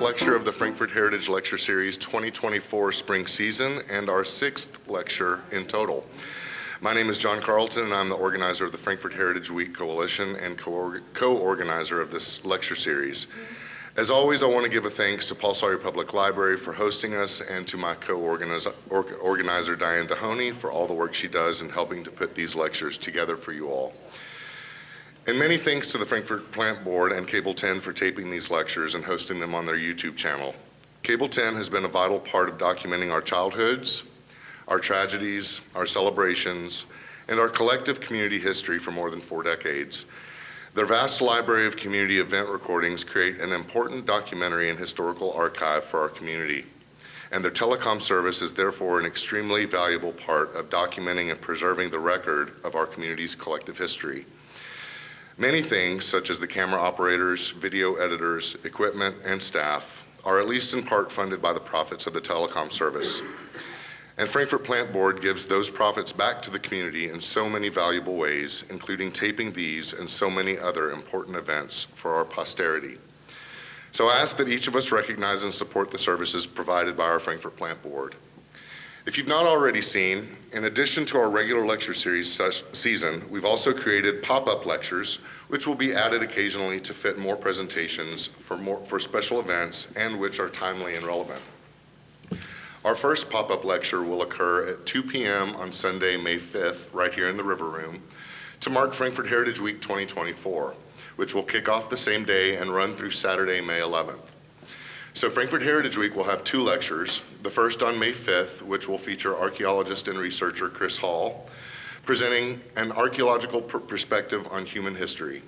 lecture of the Frankfort Heritage Lecture Series 2024 spring season and our 6th lecture in total. My name is John Carlton and I'm the organizer of the Frankfort Heritage Week Coalition and co-organizer of this lecture series. As always, I want to give a thanks to Paul Sawyier Public Library for hosting us and to my co-organizer Diane Dehoney for all the work she does in helping to put these lectures together for you all. And many thanks to the Frankfort Plant Board and Cable 10 for taping these lectures and hosting them on their YouTube channel. Cable 10 has been a vital part of documenting our childhoods, our tragedies, our celebrations, and our collective community history for more than 4 decades. Their vast library of community event recordings create an important documentary and historical archive for our community. And their telecom service is therefore an extremely valuable part of documenting and preserving the record of our community's collective history. Many things, such as the camera operators, video editors, equipment, and staff, are at least in part funded by the profits of the telecom service. And Frankfort Plant Board gives those profits back to the community in so many valuable ways, including taping these and so many other important events for our posterity. So I ask that each of us recognize and support the services provided by our Frankfort Plant Board. If you've not already seen, in addition to our regular lecture series season, we've also created pop-up lectures, which will be added occasionally to fit more presentations for special events and which are timely and relevant. Our first pop-up lecture will occur at 2 p.m. on Sunday, May 5th, right here in the River Room, to mark Frankfort Heritage Week 2024, which will kick off the same day and run through Saturday, May 11th. So Frankfort Heritage Week will have 2 lectures, the first on May 5th, which will feature archaeologist and researcher Chris Hall, presenting an archaeological perspective on human history.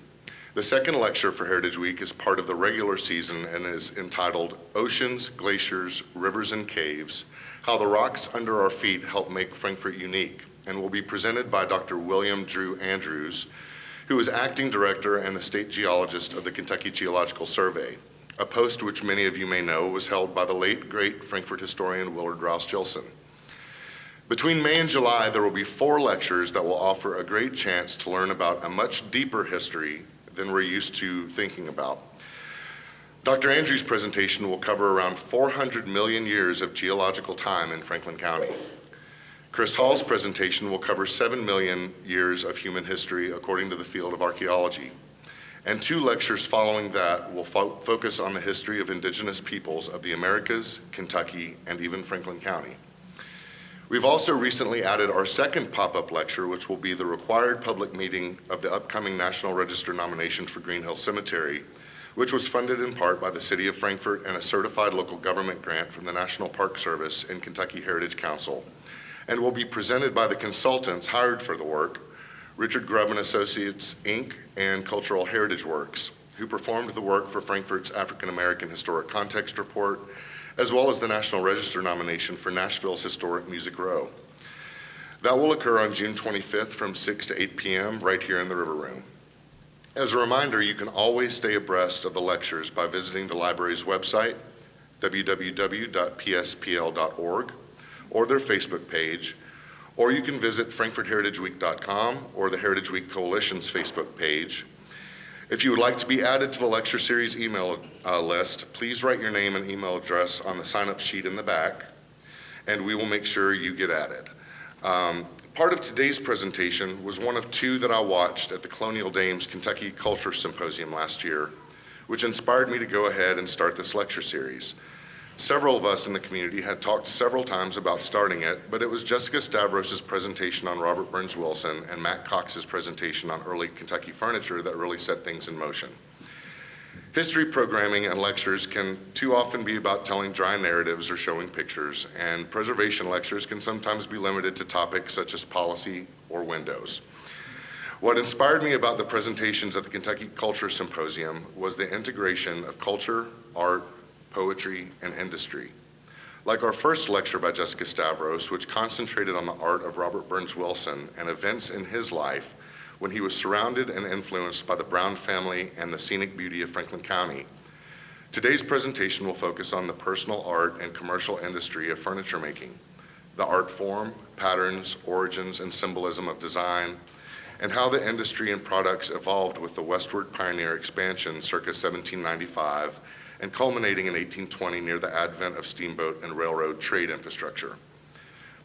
The second lecture for Heritage Week is part of the regular season and is entitled Oceans, Glaciers, Rivers, and Caves, How the Rocks Under Our Feet Help Make Frankfort Unique, and will be presented by Dr. William Drew Andrews, who is acting director and the state geologist of the Kentucky Geological Survey, a post which many of you may know was held by the late, great Frankfort historian Willard Rouse Gilson. Between May and July, there will be 4 lectures that will offer a great chance to learn about a much deeper history than we're used to thinking about. Dr. Andrews' presentation will cover around 400 million years of geological time in Franklin County. Chris Hall's presentation will cover 7 million years of human history according to the field of archaeology. And 2 lectures following that will focus on the history of indigenous peoples of the Americas, Kentucky, and even Franklin County. We've also recently added our second pop-up lecture, which will be the required public meeting of the upcoming National Register nomination for Green Hill Cemetery, which was funded in part by the City of Frankfort and a certified local government grant from the National Park Service and Kentucky Heritage Council, and will be presented by the consultants hired for the work, Richard Grubb and Associates, Inc., and Cultural Heritage Works, who performed the work for Frankfort's African American Historic Context Report, as well as the National Register nomination for Nashville's Historic Music Row. That will occur on June 25th from 6 to 8 p.m. right here in the River Room. As a reminder, you can always stay abreast of the lectures by visiting the library's website, www.pspl.org, or their Facebook page, or you can visit frankfortheritageweek.com or the Heritage Week Coalition's Facebook page. If you would like to be added to the lecture series email list, please write your name and email address on the sign-up sheet in the back, and we will make sure you get added. Part of today's presentation was one of 2 that I watched at the Colonial Dames Kentucky Culture Symposium last year, which inspired me to go ahead and start this lecture series. Several of us in the community had talked several times about starting it, but it was Jessica Stavros' presentation on Robert Burns Wilson and Matt Cox's presentation on early Kentucky furniture that really set things in motion. History programming and lectures can too often be about telling dry narratives or showing pictures, and preservation lectures can sometimes be limited to topics such as policy or windows. What inspired me about the presentations at the Kentucky Culture Symposium was the integration of culture, art, poetry, and industry. Like our first lecture by Jessica Stavros, which concentrated on the art of Robert Burns Wilson and events in his life when he was surrounded and influenced by the Brown family and the scenic beauty of Franklin County. Today's presentation will focus on the personal art and commercial industry of furniture making, the art form, patterns, origins, and symbolism of design, and how the industry and products evolved with the westward pioneer expansion circa 1795 and culminating in 1820 near the advent of steamboat and railroad trade infrastructure.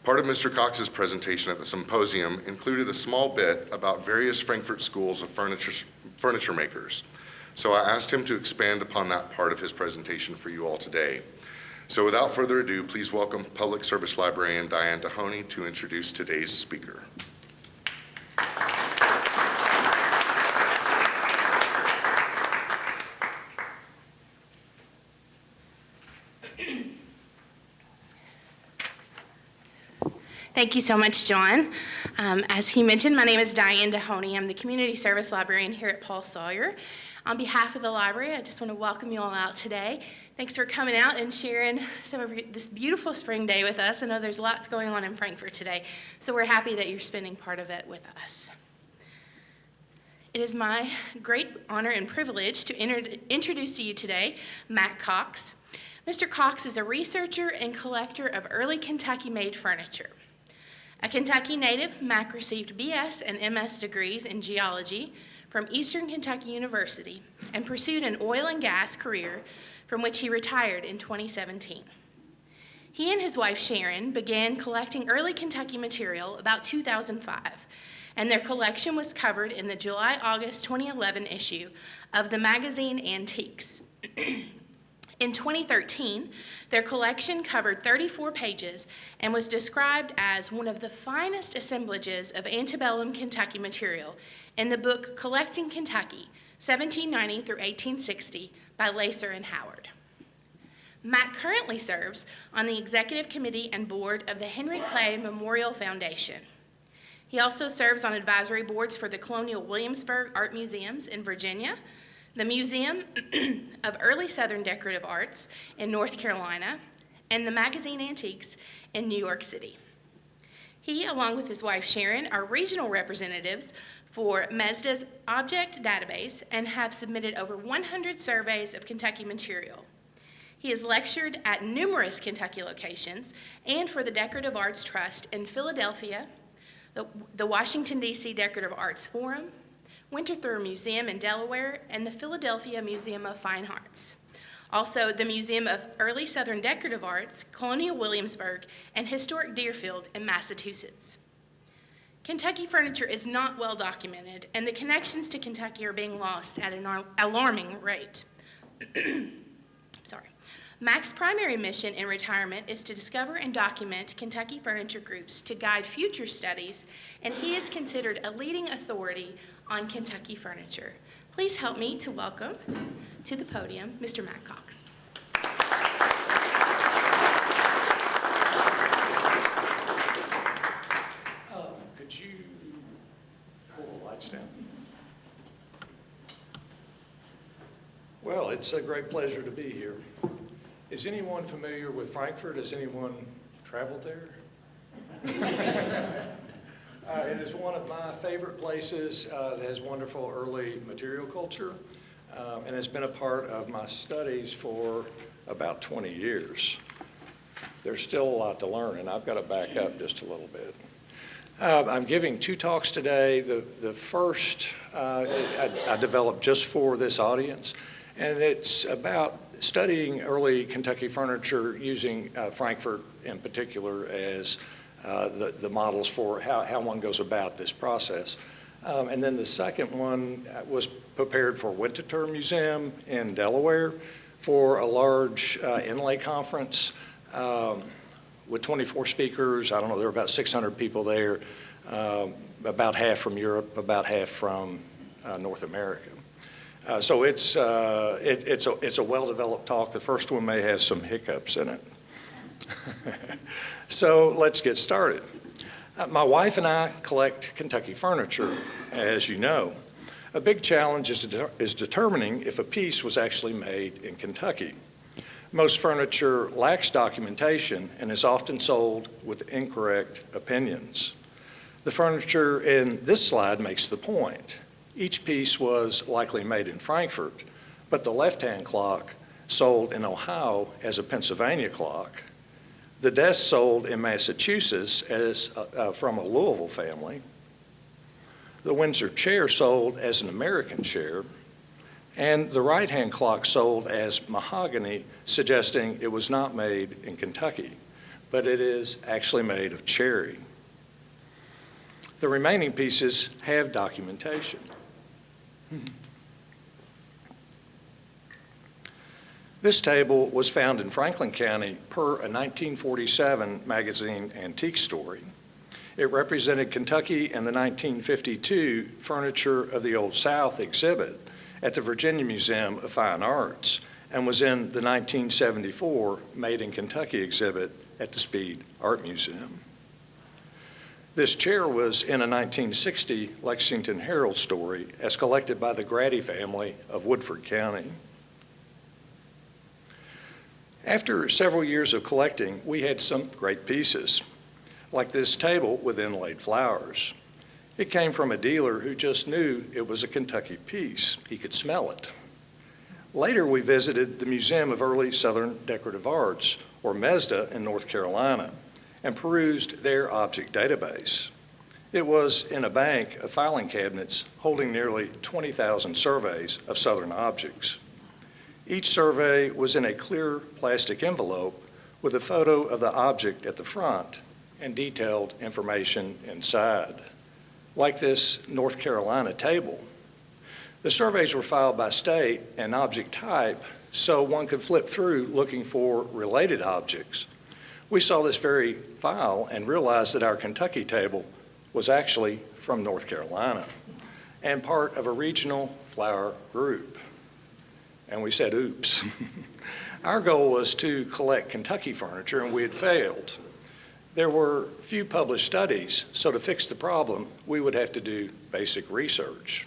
Part of Mr. Cox's presentation at the symposium included a small bit about various Frankfort schools of furniture makers. So I asked him to expand upon that part of his presentation for you all today. So without further ado, please welcome Public Service Librarian Diane Dehoney to introduce today's speaker. Thank you so much, John. As he mentioned, my name is Diane Dehoney. I'm the Community Service Librarian here at Paul Sawyer. On behalf of the library, I just want to welcome you all out today. Thanks for coming out and sharing some of this beautiful spring day with us. I know there's lots going on in Frankfort today, so we're happy that you're spending part of it with us. It is my great honor and privilege to introduce to you today Mack Cox. Mr. Cox is a researcher and collector of early Kentucky-made furniture. A Kentucky native, Mack received BS and MS degrees in geology from Eastern Kentucky University and pursued an oil and gas career from which he retired in 2017. He and his wife Sharon began collecting early Kentucky material about 2005, and their collection was covered in the July-August 2011 issue of the magazine Antiques. In 2013, their collection covered 34 pages and was described as one of the finest assemblages of antebellum Kentucky material in the book Collecting Kentucky, 1790 through 1860 by Lacer and Howard. Mack currently serves on the executive committee and board of the Henry Clay Memorial Foundation. He also serves on advisory boards for the Colonial Williamsburg Art Museums in Virginia, the Museum of Early Southern Decorative Arts in North Carolina, and the magazine Antiques in New York City. He, along with his wife Sharon, are regional representatives for MESDA's Object Database and have submitted over 100 surveys of Kentucky material. He has lectured at numerous Kentucky locations and for the Decorative Arts Trust in Philadelphia, the Washington, D.C. Decorative Arts Forum, Winterthur Museum in Delaware, and the Philadelphia Museum of Fine Arts. Also, the Museum of Early Southern Decorative Arts, Colonial Williamsburg, and Historic Deerfield in Massachusetts. Kentucky furniture is not well documented, and the connections to Kentucky are being lost at an alarming rate. Mack's primary mission in retirement is to discover and document Kentucky furniture groups to guide future studies, and he is considered a leading authority on Kentucky furniture. Please help me to welcome to the podium Mr. Mack Cox. Could you pull the lights down? Well, it's a great pleasure to be here. Is anyone familiar with Frankfort? Has anyone traveled there? It is one of my favorite places. It has wonderful early material culture, and it's been a part of my studies for about 20 years. There's still a lot to learn, and I've got to back up just a little bit. I'm giving two talks today. The first I developed just for this audience, and it's about studying early Kentucky furniture using Frankfort in particular as the models for how one goes about this process. And then the second one was prepared for Winterthur Museum in Delaware for a large Inlay conference with 24 speakers. I don't know, there were about 600 people there, about half from Europe, about half from North America. So it's a well-developed talk. The first one may have some hiccups in it. So let's get started. My wife and I collect Kentucky furniture, as you know. A big challenge is determining if a piece was actually made in Kentucky. Most furniture lacks documentation and is often sold with incorrect opinions. The furniture in this slide makes the point. Each piece was likely made in Frankfort, but the left-hand clock sold in Ohio as a Pennsylvania clock. The desk sold in Massachusetts as from a Louisville family. The Windsor chair sold as an American chair, And the right-hand clock sold as mahogany, suggesting it was not made in Kentucky, but it is actually made of cherry. The remaining pieces have documentation. This table was found in Franklin County per a 1947 magazine antique story. It represented Kentucky in the 1952 Furniture of the Old South exhibit at the Virginia Museum of Fine Arts and was in the 1974 Made in Kentucky exhibit at the Speed Art Museum. This chair was in a 1960 Lexington Herald story as collected by the Grady family of Woodford County. After several years of collecting, we had some great pieces, like this table with inlaid flowers. It came from a dealer who just knew it was a Kentucky piece. He could smell it. Later, we visited the Museum of Early Southern Decorative Arts, or MESDA, in North Carolina, and perused their object database. It was in a bank of filing cabinets holding nearly 20,000 surveys of Southern objects. Each survey was in a clear plastic envelope with a photo of the object at the front and detailed information inside, like this North Carolina table. The surveys were filed by state and object type, so one could flip through looking for related objects. We saw this very file and realized that our Kentucky table was actually from North Carolina and part of a regional flower group. And we said, oops. Our goal was to collect Kentucky furniture, and we had failed. There were few published studies, so to fix the problem, we would have to do basic research.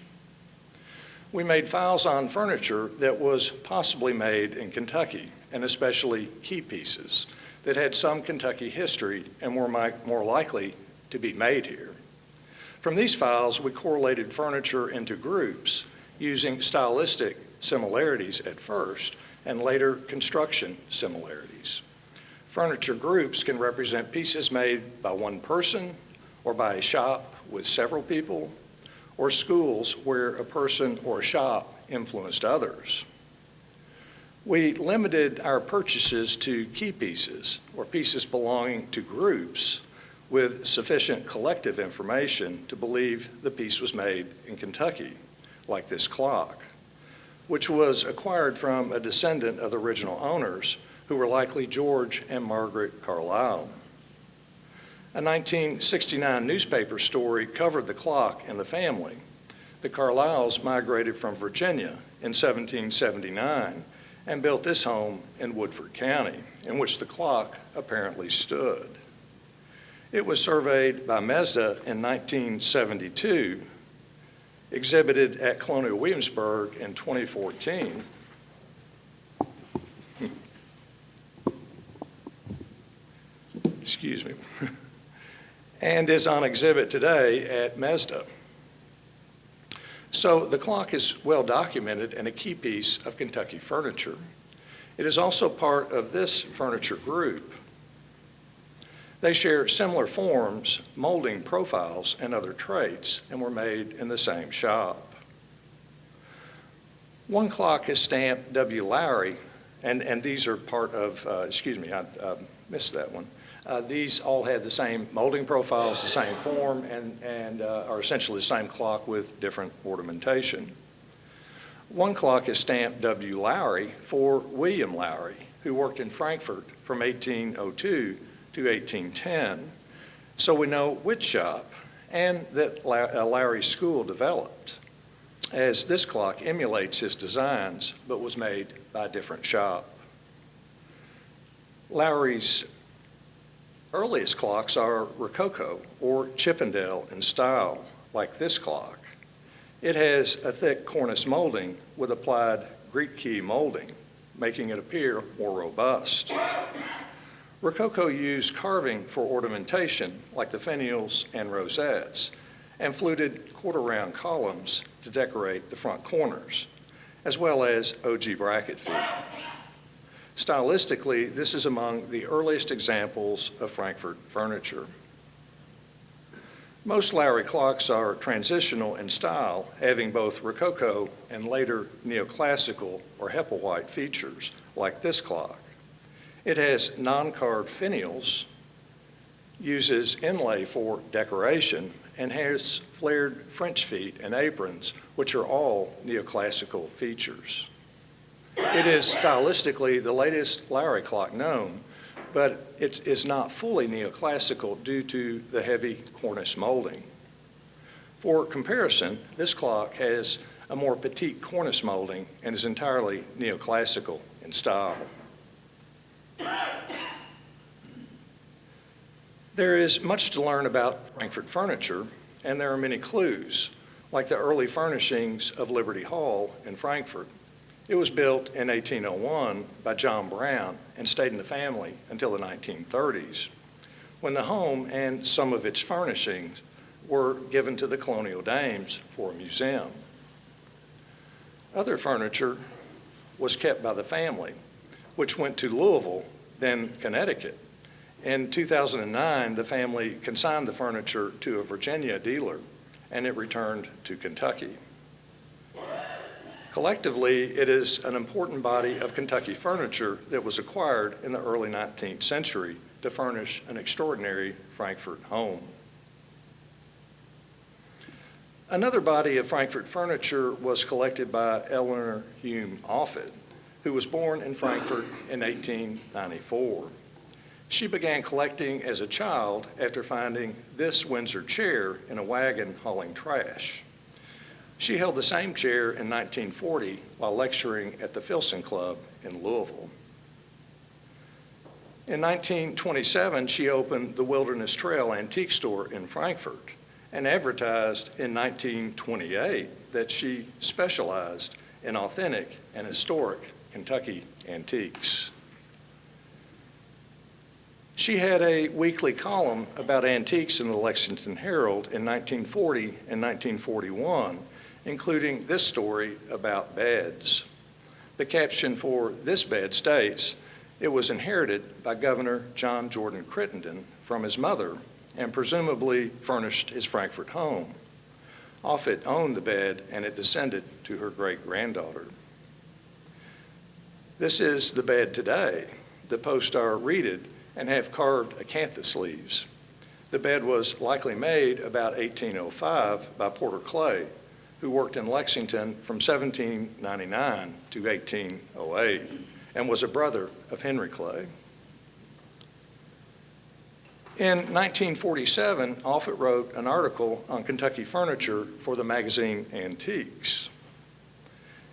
We made files on furniture that was possibly made in Kentucky, and especially key pieces that had some Kentucky history and were more likely to be made here. From these files, we correlated furniture into groups using stylistic similarities at first and later construction similarities. Furniture groups can represent pieces made by one person or by a shop with several people, or schools where a person or a shop influenced others. We limited our purchases to key pieces or pieces belonging to groups with sufficient collective information to believe the piece was made in Kentucky, like this clock, which was acquired from a descendant of the original owners who were likely George and Margaret Carlisle. A 1969 newspaper story covered the clock and the family. The Carlisles migrated from Virginia in 1779 and built this home in Woodford County, in which the clock apparently stood. It was surveyed by MESDA in 1972, exhibited at Colonial Williamsburg in 2014. Excuse me. And is on exhibit today at MESDA. So the clock is well documented and a key piece of Kentucky furniture. It is also part of this furniture group. They share similar forms, molding profiles, and other traits, and were made in the same shop. One clock is stamped W. Lowry, and these are part of, excuse me, I missed that one. These all had the same molding profiles, the same form, and are essentially the same clock with different ornamentation. One clock is stamped W. Lowry for William Lowry, who worked in Frankfort from 1802 to 1810, so we know which shop and that Lowry's school developed, as this clock emulates his designs but was made by a different shop. Lowry's earliest clocks are Rococo or Chippendale in style, like this clock. It has a thick cornice molding with applied Greek key molding, making it appear more robust. Rococo used carving for ornamentation, like the finials and rosettes, and fluted quarter-round columns to decorate the front corners, as well as OG bracket feet. Stylistically, this is among the earliest examples of Frankfort furniture. Most Lowry clocks are transitional in style, having both Rococo and later neoclassical or Hepplewhite features, like this clock. It has non-carved finials, uses inlay for decoration, and has flared French feet and aprons, which are all neoclassical features. It is stylistically the latest Lowry clock known, but it is not fully neoclassical due to the heavy cornice molding. For comparison, this clock has a more petite cornice molding and is entirely neoclassical in style. There is much to learn about Frankfort furniture, and there are many clues, like the early furnishings of Liberty Hall in Frankfort. It was built in 1801 by John Brown and stayed in the family until the 1930s, when the home and some of its furnishings were given to the colonial dames for a museum. Other furniture was kept by the family, which went to Louisville, then Connecticut. In 2009, the family consigned the furniture to a Virginia dealer, and it returned to Kentucky. Collectively, it is an important body of Kentucky furniture that was acquired in the early 19th century to furnish an extraordinary Frankfort home. Another body of Frankfort furniture was collected by Eleanor Hume Offutt, who was born in Frankfort in 1894. She began collecting as a child after finding this Windsor chair in a wagon hauling trash. She held the same chair in 1940 while lecturing at the Filson Club in Louisville. In 1927, she opened the Wilderness Trail Antique Store in Frankfort and advertised in 1928 that she specialized in authentic and historic Kentucky antiques. She had a weekly column about antiques in the Lexington Herald in 1940 and 1941, including this story about beds. The caption for this bed states, "It was inherited by Governor John Jordan Crittenden from his mother and presumably furnished his Frankfort home. Offutt owned the bed and it descended to her great-granddaughter." This is the bed today. The posts are reeded and have carved acanthus leaves. The bed was likely made about 1805 by Porter Clay, who worked in Lexington from 1799 to 1808 and was a brother of Henry Clay. In 1947, Offutt wrote an article on Kentucky furniture for the magazine Antiques.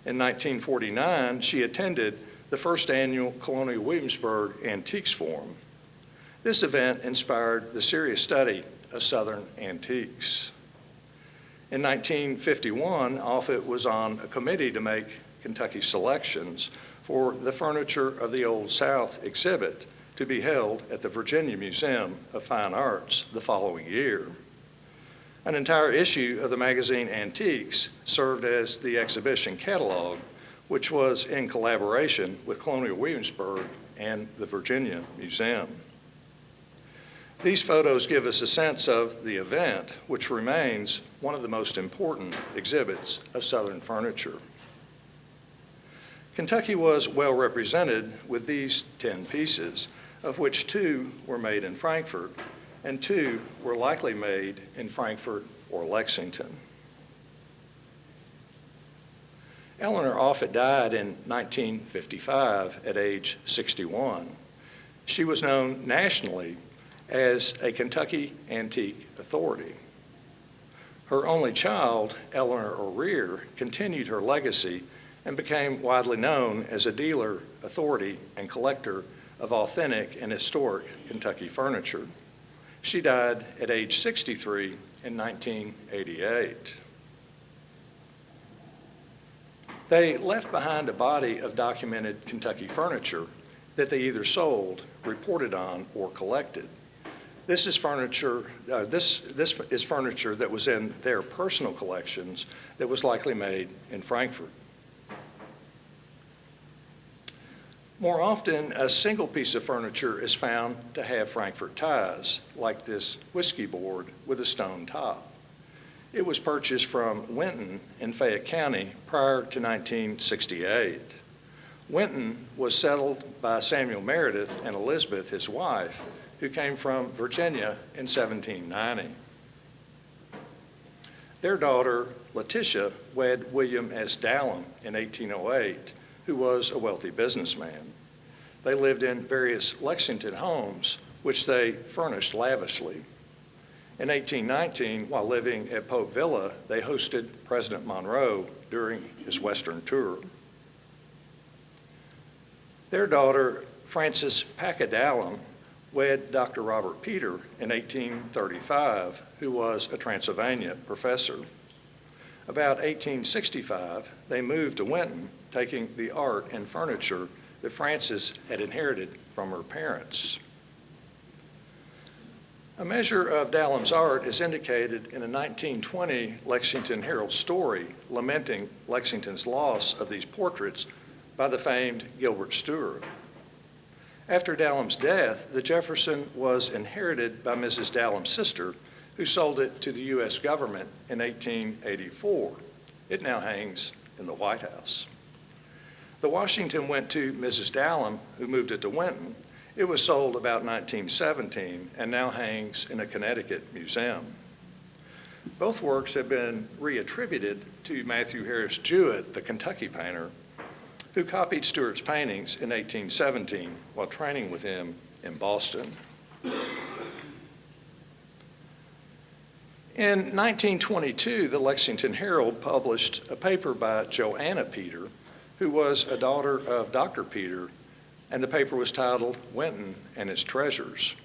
In 1949, she attended the first annual Colonial Williamsburg Antiques Forum. This event inspired the serious study of Southern antiques. In 1951, Offutt was on a committee to make Kentucky selections for the Furniture of the Old South exhibit to be held at the Virginia Museum of Fine Arts the following year. An entire issue of the magazine Antiques served as the exhibition catalog, which was in collaboration with Colonial Williamsburg and the Virginia Museum. These photos give us a sense of the event, which remains one of the most important exhibits of Southern furniture. Kentucky was well represented with these 10 pieces, of which 2 were made in Frankfort and 2 were likely made in Frankfort or Lexington. Eleanor Offutt died in 1955 at age 61. She was known nationally as a Kentucky antique authority. Her only child, Eleanor O'Rear, continued her legacy and became widely known as a dealer, authority, and collector of authentic and historic Kentucky furniture. She died at age 63 in 1988. They left behind a body of documented Kentucky furniture that they either sold, reported on, or collected. This is furniture that was in their personal collections that was likely made in Frankfort. More often, a single piece of furniture is found to have Frankfort ties, like this whiskey board with a stone top. It was purchased from Winton in Fayette County prior to 1968. Winton was settled by Samuel Meredith and Elizabeth, his wife, who came from Virginia in 1790. Their daughter, Letitia, wed William S. Dallum in 1808, who was a wealthy businessman. They lived in various Lexington homes, which they furnished lavishly. In 1819, while living at Pope Villa, they hosted President Monroe during his Western tour. Their daughter, Frances Packard Dallum, wed Dr. Robert Peter in 1835, who was a Transylvania professor. About 1865, they moved to Winton, taking the art and furniture that Frances had inherited from her parents. A measure of Dallum's art is indicated in a 1920 Lexington Herald story lamenting Lexington's loss of these portraits by the famed Gilbert Stuart. After Dallum's death, the Jefferson was inherited by Mrs. Dallum's sister, who sold it to the U.S. government in 1884. It now hangs in the White House. The Washington went to Mrs. Dallum, who moved it to Winton. It was sold about 1917 and now hangs in a Connecticut museum. Both works have been reattributed to Matthew Harris Jewett, the Kentucky painter, who copied Stuart's paintings in 1817 while training with him in Boston. In 1922, the Lexington Herald published a paper by Joanna Peter, who was a daughter of Dr. Peter, and the paper was titled Winton and Its Treasures.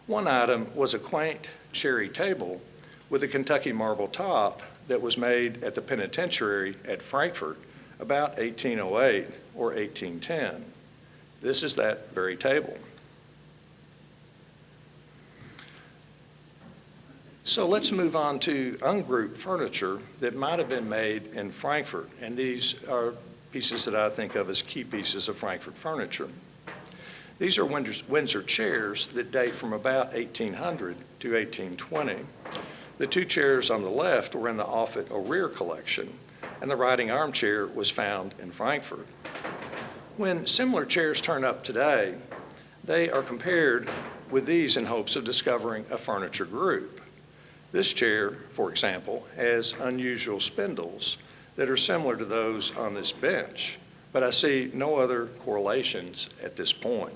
One item was a quaint cherry table with a Kentucky marble top that was made at the penitentiary at Frankfort about 1808 or 1810. This is that very table. So let's move on to ungrouped furniture that might have been made in Frankfort, and these are pieces that I think of as key pieces of Frankfort furniture. These are Windsor chairs that date from about 1800 to 1820. The two chairs on the left were in the Offutt O'Rear collection, and the riding armchair was found in Frankfort. When similar chairs turn up today, they are compared with these in hopes of discovering a furniture group. This chair, for example, has unusual spindles that are similar to those on this bench, but I see no other correlations at this point.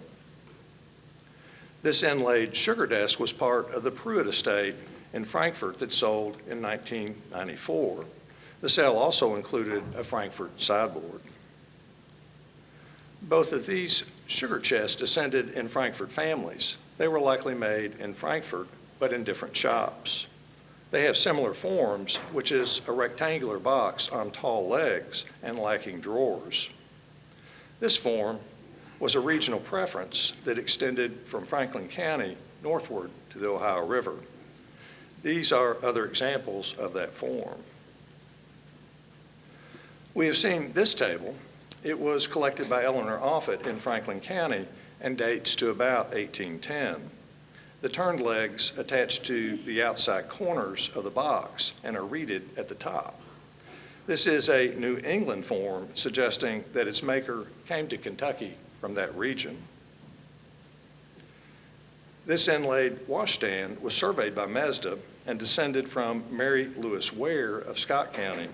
This inlaid sugar desk was part of the Pruitt estate in Frankfort that sold in 1994. The sale also included a Frankfort sideboard. Both of these sugar chests descended in Frankfort families. They were likely made in Frankfort, but in different shops. They have similar forms, which is a rectangular box on tall legs and lacking drawers. This form was a regional preference that extended from Franklin County northward to the Ohio River. These are other examples of that form. We have seen this table. It was collected by Eleanor Offutt in Franklin County and dates to about 1810. The turned legs attach to the outside corners of the box and are reeded at the top. This is a New England form, suggesting that its maker came to Kentucky from that region. This inlaid washstand was surveyed by Mazda and descended from Mary Lewis Ware of Scott County.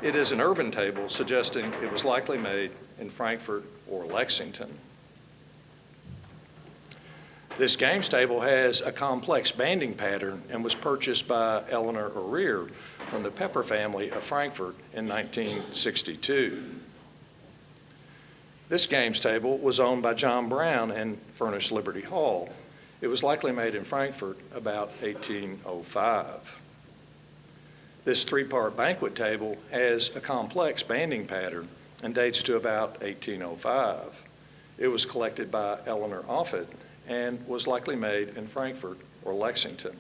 It is an urban table, suggesting it was likely made in Frankfort or Lexington. This games table has a complex banding pattern and was purchased by Eleanor O'Rear from the Pepper family of Frankfort in 1962. This games table was owned by John Brown and furnished Liberty Hall. It was likely made in Frankfort about 1805. This three-part banquet table has a complex banding pattern and dates to about 1805. It was collected by Eleanor Offutt and was likely made in Frankfort or Lexington.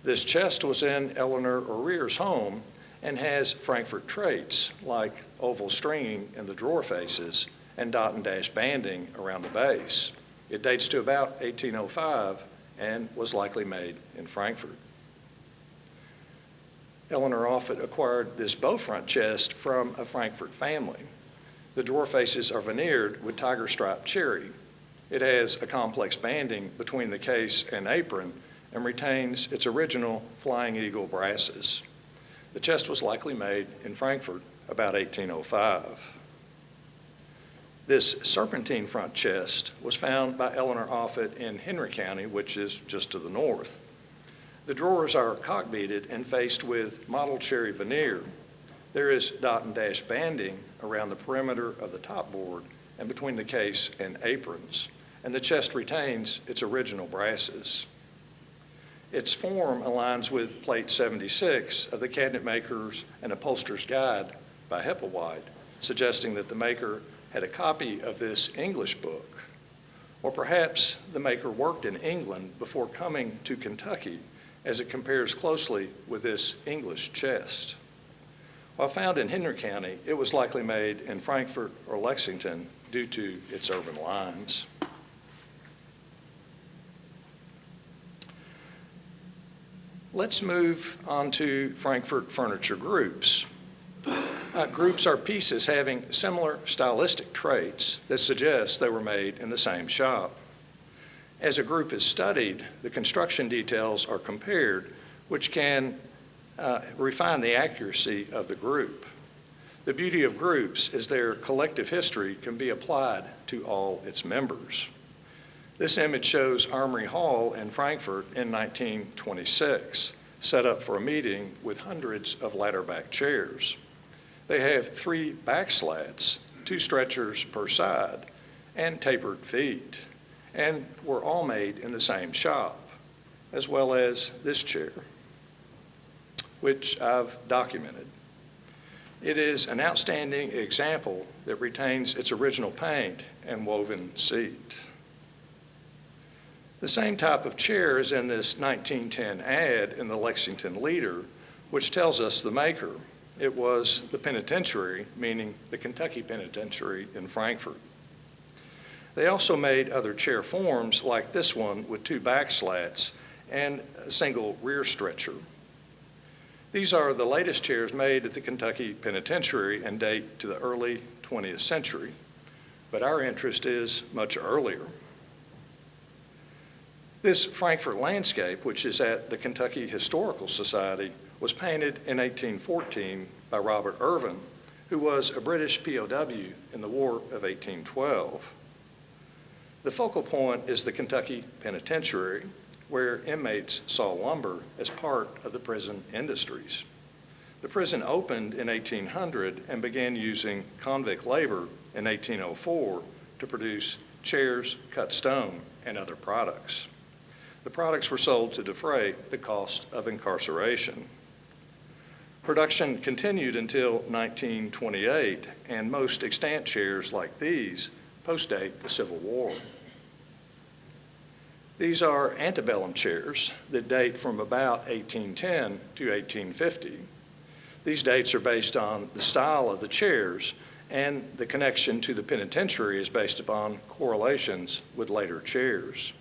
This chest was in Eleanor O'Rear's home and has Frankfort traits like oval stringing in the drawer faces and dot and dash banding around the base. It dates to about 1805 and was likely made in Frankfort. Eleanor Offutt acquired this bow front chest from a Frankfort family. The drawer faces are veneered with tiger stripe cherry. It has a complex banding between the case and apron and retains its original Flying Eagle brasses. The chest was likely made in Frankfort about 1805. This serpentine front chest was found by Eleanor Offutt in Henry County, which is just to the north. The drawers are cock-beaded and faced with mottled cherry veneer. There is dot and dash banding around the perimeter of the top board and between the case and aprons, and the chest retains its original brasses. Its form aligns with plate 76 of the Cabinet Maker's and Upholsterer's Guide by Hepplewhite, suggesting that the maker had a copy of this English book. Or perhaps the maker worked in England before coming to Kentucky, as it compares closely with this English chest. While found in Henry County, it was likely made in Frankfort or Lexington due to its urban lines. Let's move on to Frankfort furniture groups. Groups are pieces having similar stylistic traits that suggest they were made in the same shop. As a group is studied, the construction details are compared, which can refine the accuracy of the group. The beauty of groups is their collective history can be applied to all its members. This image shows Armory Hall in Frankfort in 1926, set up for a meeting with hundreds of ladder-back chairs. They have 3 back slats, 2 stretchers per side, and tapered feet, and were all made in the same shop, as well as this chair, which I've documented. It is an outstanding example that retains its original paint and woven seat. The same type of chair is in this 1910 ad in the Lexington Leader, which tells us the maker. It was the penitentiary, meaning the Kentucky Penitentiary in Frankfort. They also made other chair forms like this one with 2 back slats and a single rear stretcher. These are the latest chairs made at the Kentucky Penitentiary and date to the early 20th century, but our interest is much earlier. This Frankfort landscape, which is at the Kentucky Historical Society, was painted in 1814 by Robert Irvin, who was a British POW in the War of 1812. The focal point is the Kentucky Penitentiary, where inmates saw lumber as part of the prison industries. The prison opened in 1800 and began using convict labor in 1804 to produce chairs, cut stone, and other products. The products were sold to defray the cost of incarceration. Production continued until 1928, and most extant chairs like these postdate the Civil War. These are antebellum chairs that date from about 1810 to 1850. These dates are based on the style of the chairs, and the connection to the penitentiary is based upon correlations with later chairs.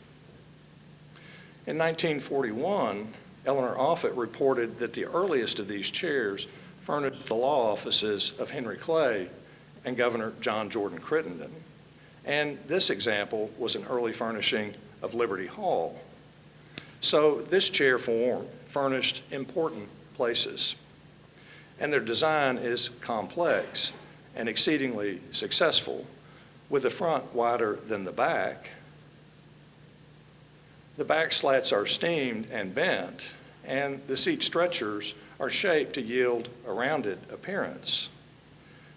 In 1941, Eleanor Offutt reported that the earliest of these chairs furnished the law offices of Henry Clay and Governor John Jordan Crittenden. And this example was an early furnishing of Liberty Hall. So this chair form furnished important places. And their design is complex and exceedingly successful, with the front wider than the back. The back slats are steamed and bent, and the seat stretchers are shaped to yield a rounded appearance.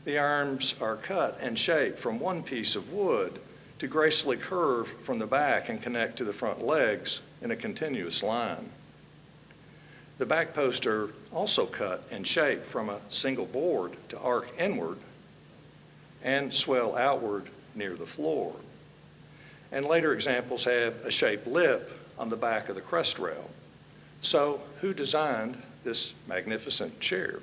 The arms are cut and shaped from one piece of wood to gracefully curve from the back and connect to the front legs in a continuous line. The back posts are also cut and shaped from a single board to arc inward and swell outward near the floor. And later examples have a shaped lip on the back of the crest rail. So who designed this magnificent chair?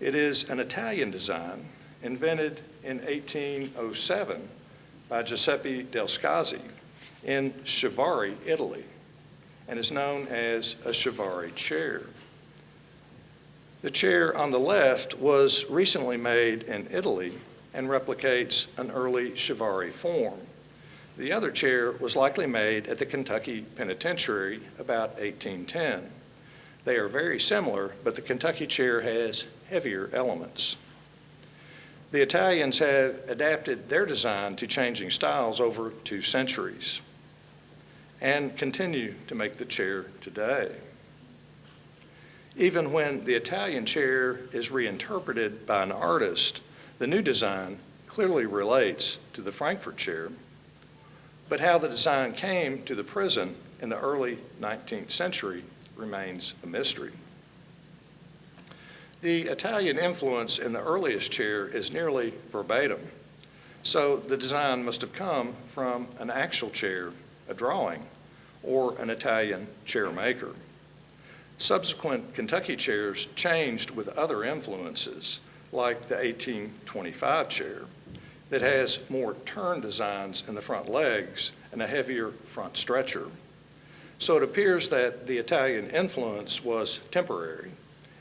It is an Italian design invented in 1807 by Giuseppe del Scazzi in Chiavari, Italy, and is known as a Chiavari chair. The chair on the left was recently made in Italy and replicates an early Chiavari form. The other chair was likely made at the Kentucky Penitentiary about 1810. They are very similar, but the Kentucky chair has heavier elements. The Italians have adapted their design to changing styles over 2 centuries and continue to make the chair today. Even when the Italian chair is reinterpreted by an artist, the new design clearly relates to the Frankfort chair, but how the design came to the prison in the early 19th century remains a mystery. The Italian influence in the earliest chair is nearly verbatim, so the design must have come from an actual chair, a drawing, or an Italian chair maker. Subsequent Kentucky chairs changed with other influences, like the 1825 chair, that has more turn designs in the front legs and a heavier front stretcher. So it appears that the Italian influence was temporary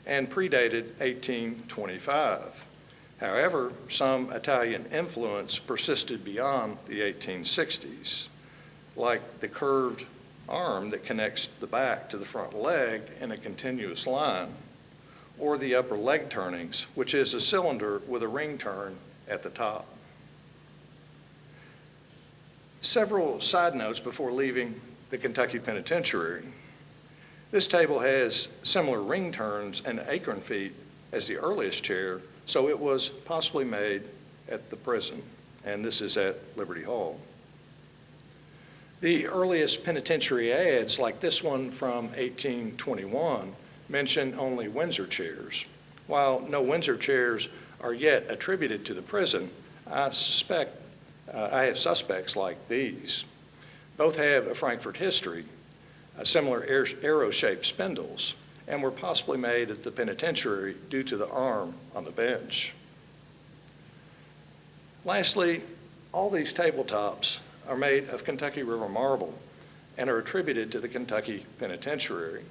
and predated 1825. However, some Italian influence persisted beyond the 1860s, like the curved arm that connects the back to the front leg in a continuous line, or the upper leg turnings, which is a cylinder with a ring turn at the top. Several side notes before leaving the Kentucky Penitentiary. This table has similar ring turns and acorn feet as the earliest chair, so it was possibly made at the prison, and this is at Liberty Hall. The earliest penitentiary ads, like this one from 1821, mention only Windsor chairs. While no Windsor chairs are yet attributed to the prison, I have suspects like these. Both have a Frankfort history, similar arrow-shaped spindles, and were possibly made at the penitentiary due to the arm on the bench. Lastly, all these tabletops are made of Kentucky River marble and are attributed to the Kentucky Penitentiary,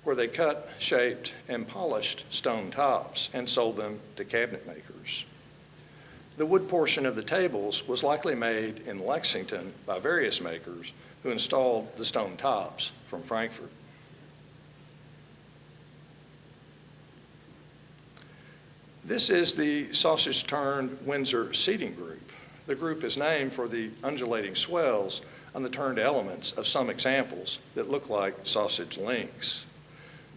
where they cut, shaped, and polished stone tops and sold them to cabinet makers. The wood portion of the tables was likely made in Lexington by various makers who installed the stone tops from Frankfort. This is the sausage-turned Windsor seating group. The group is named for the undulating swells on the turned elements of some examples that look like sausage links.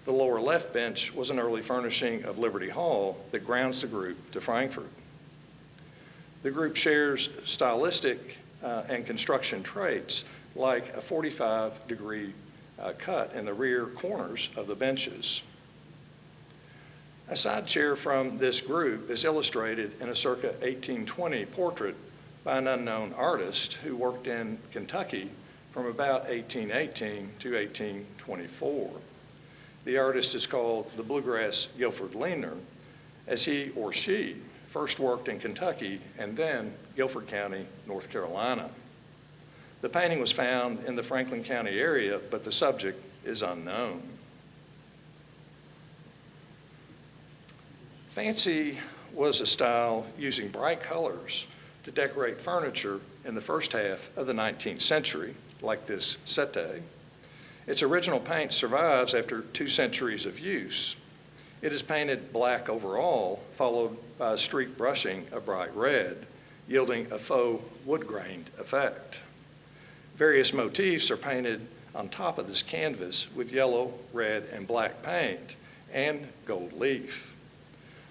The lower left bench was an early furnishing of Liberty Hall that grounds the group to Frankfort. The group shares stylistic and construction traits like a 45-degree cut in the rear corners of the benches. A side chair from this group is illustrated in a circa 1820 portrait by an unknown artist who worked in Kentucky from about 1818 to 1824. The artist is called the Bluegrass Guilford Leaner, as he or she first worked in Kentucky and then Guilford County, North Carolina. The painting was found in the Franklin County area, but the subject is unknown. Fancy was a style using bright colors to decorate furniture in the first half of the 19th century, like this settee. Its original paint survives after 2 centuries of use. It is painted black overall, followed by a streak brushing of bright red, yielding a faux wood-grained effect. Various motifs are painted on top of this canvas with yellow, red, and black paint and gold leaf,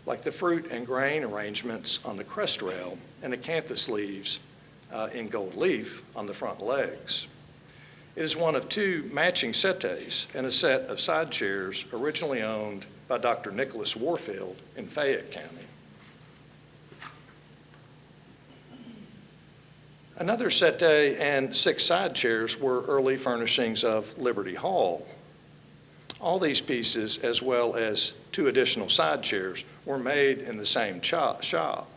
like the fruit and grain arrangements on the crest rail and acanthus leaves in gold leaf on the front legs. It is one of 2 matching settees and a set of side chairs originally owned by Dr. Nicholas Warfield in Fayette County. Another settee and 6 side chairs were early furnishings of Liberty Hall. All these pieces, as well as 2 additional side chairs, were made in the same shop.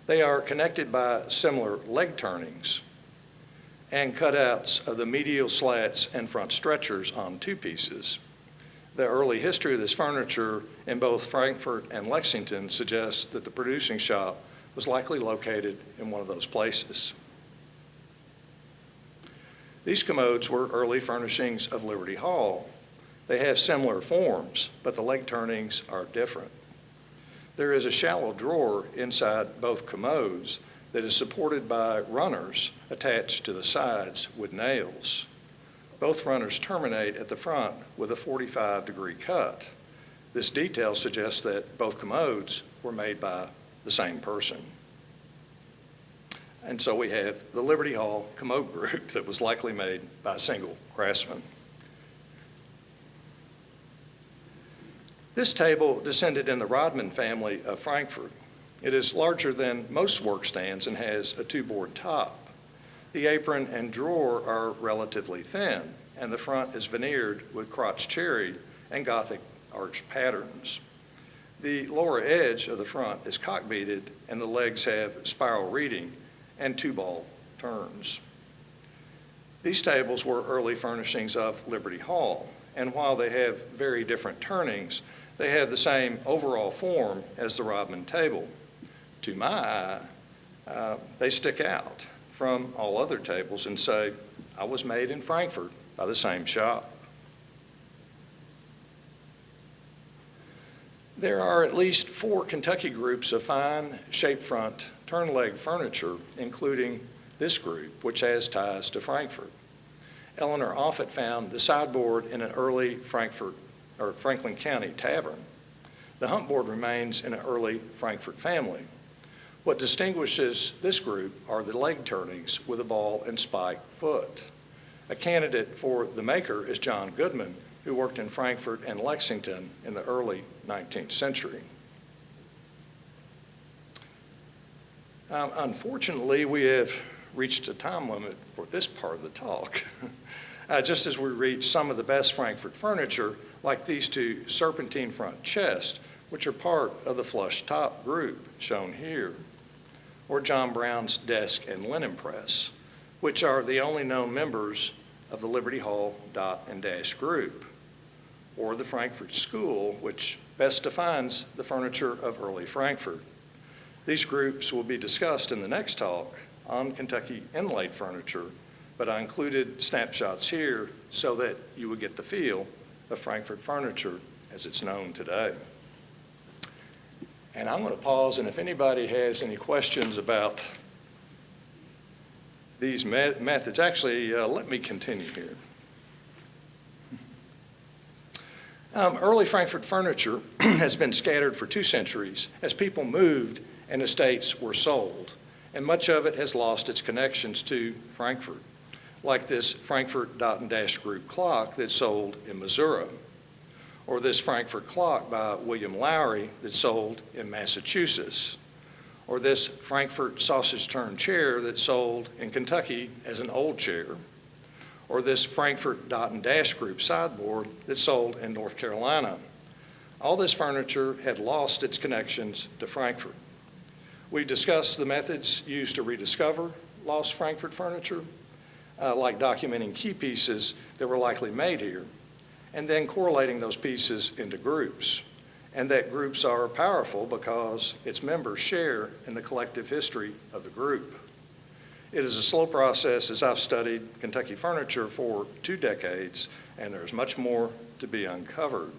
They are connected by similar leg turnings and cutouts of the medial slats and front stretchers on 2 pieces. The early history of this furniture in both Frankfort and Lexington suggests that the producing shop was likely located in one of those places. These commodes were early furnishings of Liberty Hall. They have similar forms, but the leg turnings are different. There is a shallow drawer inside both commodes that is supported by runners attached to the sides with nails. Both runners terminate at the front with a 45-degree cut. This detail suggests that both commodes were made by the same person. And so we have the Liberty Hall commode group that was likely made by a single craftsman. This table descended in the Rodman family of Frankfort. It is larger than most workstands and has a 2-board top. The apron and drawer are relatively thin, and the front is veneered with crotch cherry and Gothic arched patterns. The lower edge of the front is cock-beaded, and the legs have spiral reeding and 2-ball turns. These tables were early furnishings of Liberty Hall, and while they have very different turnings, they have the same overall form as the Rodman table. To my eye, they stick out from all other tables and say, I was made in Frankfort by the same shop. There are at least 4 Kentucky groups of fine shape front turn leg furniture, including this group, which has ties to Frankfort. Eleanor Offutt found the sideboard in an early Franklin County tavern. The humpboard remains in an early Frankfort family. What distinguishes this group are the leg turnings with a ball and spike foot. A candidate for the maker is John Goodman, who worked in Frankfort and Lexington in the early 19th century. Unfortunately, we have reached a time limit for this part of the talk. Just as we reach some of the best Frankfort furniture, like these 2 serpentine front chests, which are part of the flush top group shown here, or John Brown's desk and linen press, which are the only known members of the Liberty Hall dot and dash group, or the Frankfort School, which best defines the furniture of early Frankfort. These groups will be discussed in the next talk on Kentucky inlaid furniture, but I included snapshots here so that you would get the feel of Frankfort furniture as it's known today. And I'm going to pause, and if anybody has any questions about these methods, actually, let me continue here. Early Frankfort furniture has been scattered for 2 centuries as people moved and estates were sold, and much of it has lost its connections to Frankfort, like this Frankfort dot and dash group clock that's sold in Missouri, or this Frankfort clock by William Lowry that's sold in Massachusetts, or this Frankfort sausage turn chair that's sold in Kentucky as an old chair, or this Frankfort dot and dash group sideboard that's sold in North Carolina. All this furniture had lost its connections to Frankfort. We discussed the methods used to rediscover lost Frankfort furniture, like documenting key pieces that were likely made here, and then correlating those pieces into groups, and that groups are powerful because its members share in the collective history of the group. It is a slow process as I've studied Kentucky furniture for 2 decades, and there's much more to be uncovered.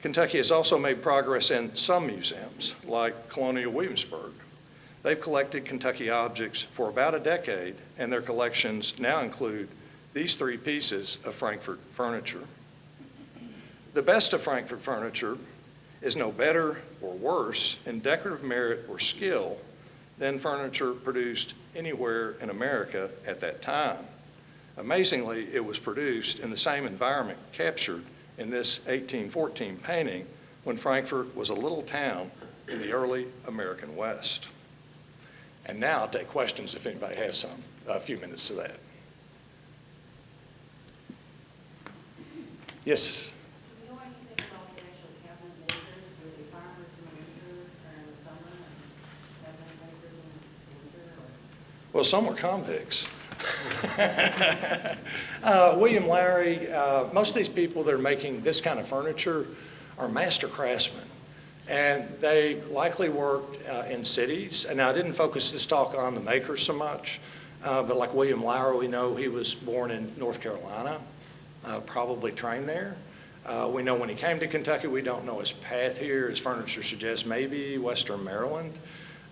Kentucky has also made progress in some museums, like Colonial Williamsburg. They've collected Kentucky objects for about a decade, and their collections now include these 3 pieces of Frankfort furniture. The best of Frankfort furniture is no better or worse in decorative merit or skill than furniture produced anywhere in America at that time. Amazingly, it was produced in the same environment captured in this 1814 painting when Frankfort was a little town in the early American West. And now I'll take questions if anybody has some, a few minutes to that. Yes. You know what you said about the actual cabinet makers, were they farmers in the winter or in the summer, and cabinet makers in the winter, or? Well, some were convicts. William Larry, most of these people that are making this kind of furniture are master craftsmen. And they likely worked in cities. And now I didn't focus this talk on the makers so much, but like William Larry, we know he was born in North Carolina, probably trained there. We know when he came to Kentucky, we don't know his path here. His furniture suggests maybe Western Maryland.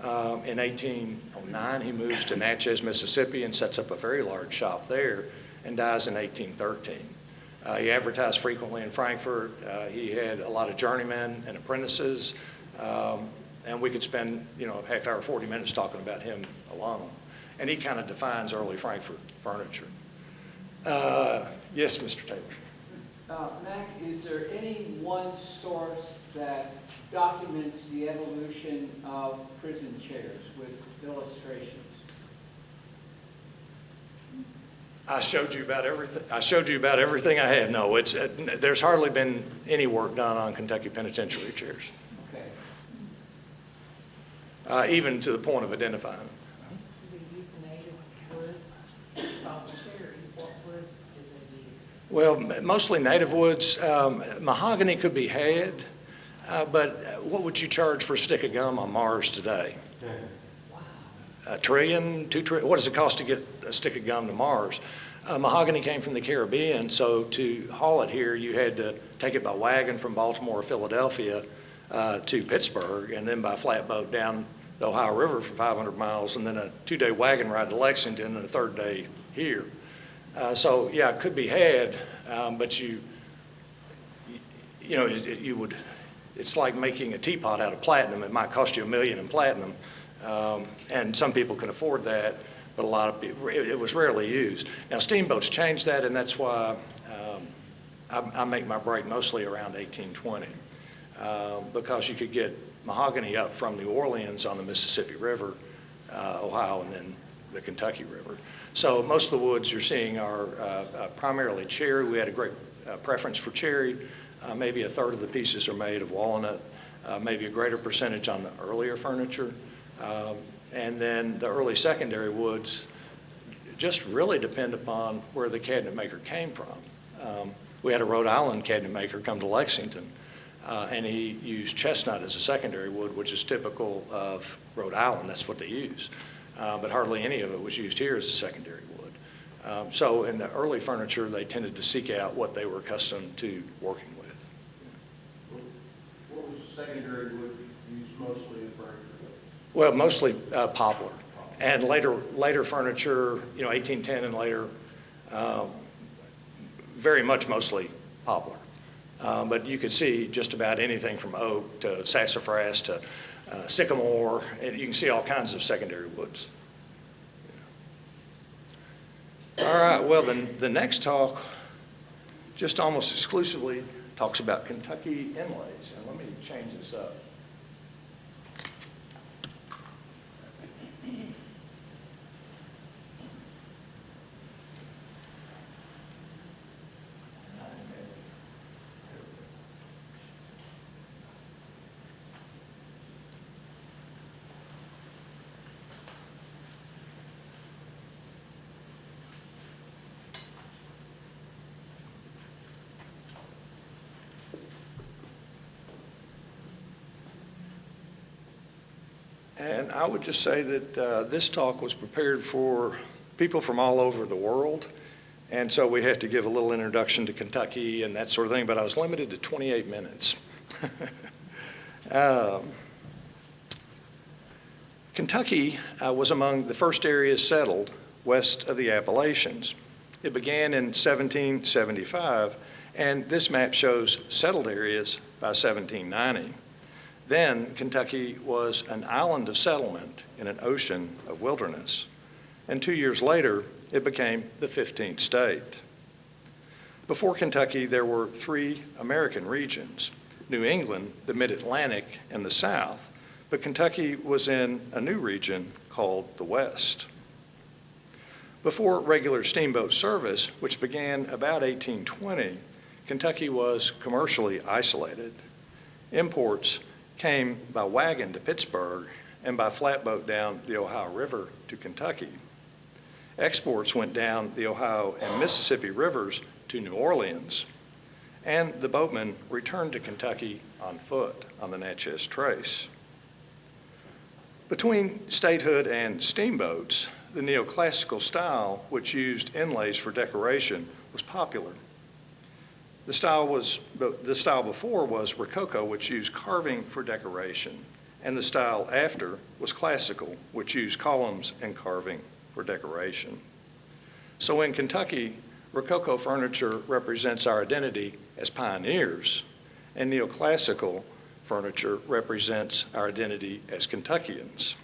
In 1809, he moves to Natchez, Mississippi, and sets up a very large shop there, and dies in 1813. He advertised frequently in Frankfort. He had a lot of journeymen and apprentices, and we could spend, a half hour, 40 minutes talking about him alone. And he kind of defines early Frankfort furniture. Yes, Mr. Taylor. Mack, is there any one source that documents the evolution of prison chairs with illustrations? I showed you about everything I had. No, there's hardly been any work done on Kentucky penitentiary chairs, Okay. even to the point of identifying them. Do they use native woods? About cherry, what woods do they use? Well, mostly native woods. Mahogany could be had, but what would you charge for a stick of gum on Mars today? A trillion, 2 trillion, what does it cost to get a stick of gum to Mars? Mahogany came from the Caribbean, so to haul it here, you had to take it by wagon from Baltimore or Philadelphia to Pittsburgh, and then by flatboat down the Ohio River for 500 miles, and then a 2-day wagon ride to Lexington, and a 3rd day here. So yeah, it could be had, but it's like making a teapot out of platinum. It might cost you $1 million in platinum. And some people can afford that, but a lot of people, it was rarely used. Now, steamboats changed that, and that's why I make my break mostly around 1820, because you could get mahogany up from New Orleans on the Mississippi River, Ohio, and then the Kentucky River. So most of the woods you're seeing are primarily cherry. We had a great preference for cherry. Maybe 1/3 of the pieces are made of walnut, maybe a greater percentage on the earlier furniture. And then the early secondary woods just really depend upon where the cabinet maker came from. We had a Rhode Island cabinet maker come to Lexington, and he used chestnut as a secondary wood, which is typical of Rhode Island. That's what they use. But hardly any of it was used here as a secondary wood. So in the early furniture, they tended to seek out what they were accustomed to working with. What was the secondary wood used mostly in furniture? Well, mostly poplar, and later furniture, 1810 and later, very much mostly poplar. But you could see just about anything from oak to sassafras to sycamore, and you can see all kinds of secondary woods. All right, well, the next talk just almost exclusively talks about Kentucky inlays, and let me change this up. And I would just say that this talk was prepared for people from all over the world. And so we have to give a little introduction to Kentucky and that sort of thing, but I was limited to 28 minutes. Kentucky was among the first areas settled west of the Appalachians. It began in 1775, and this map shows settled areas by 1790. Then Kentucky was an island of settlement in an ocean of wilderness. And 2 years later, it became the 15th state. Before Kentucky, there were 3 American regions: New England, the Mid-Atlantic, and the South. But Kentucky was in a new region called the West. Before regular steamboat service, which began about 1820, Kentucky was commercially isolated. Imports came by wagon to Pittsburgh and by flatboat down the Ohio River to Kentucky. Exports went down the Ohio and Mississippi rivers to New Orleans, and the boatmen returned to Kentucky on foot on the Natchez Trace. Between statehood and steamboats, the neoclassical style, which used inlays for decoration, was popular. The style before was Rococo, which used carving for decoration, and the style after was classical, which used columns and carving for decoration. So in Kentucky, Rococo furniture represents our identity as pioneers, and neoclassical furniture represents our identity as Kentuckians.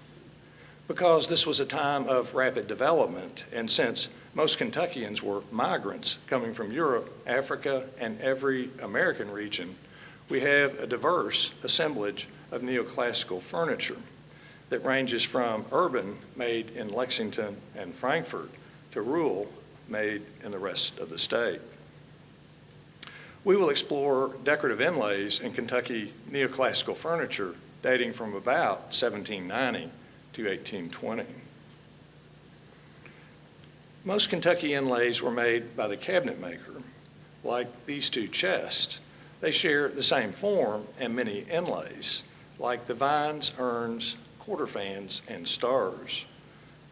Because this was a time of rapid development, and since most Kentuckians were migrants coming from Europe, Africa, and every American region, we have a diverse assemblage of neoclassical furniture that ranges from urban, made in Lexington and Frankfort, to rural, made in the rest of the state. We will explore decorative inlays in Kentucky neoclassical furniture dating from about 1790 to 1820. Most Kentucky inlays were made by the cabinet maker, like these two chests. They share the same form and many inlays, like the vines, urns, quarter fans, and stars.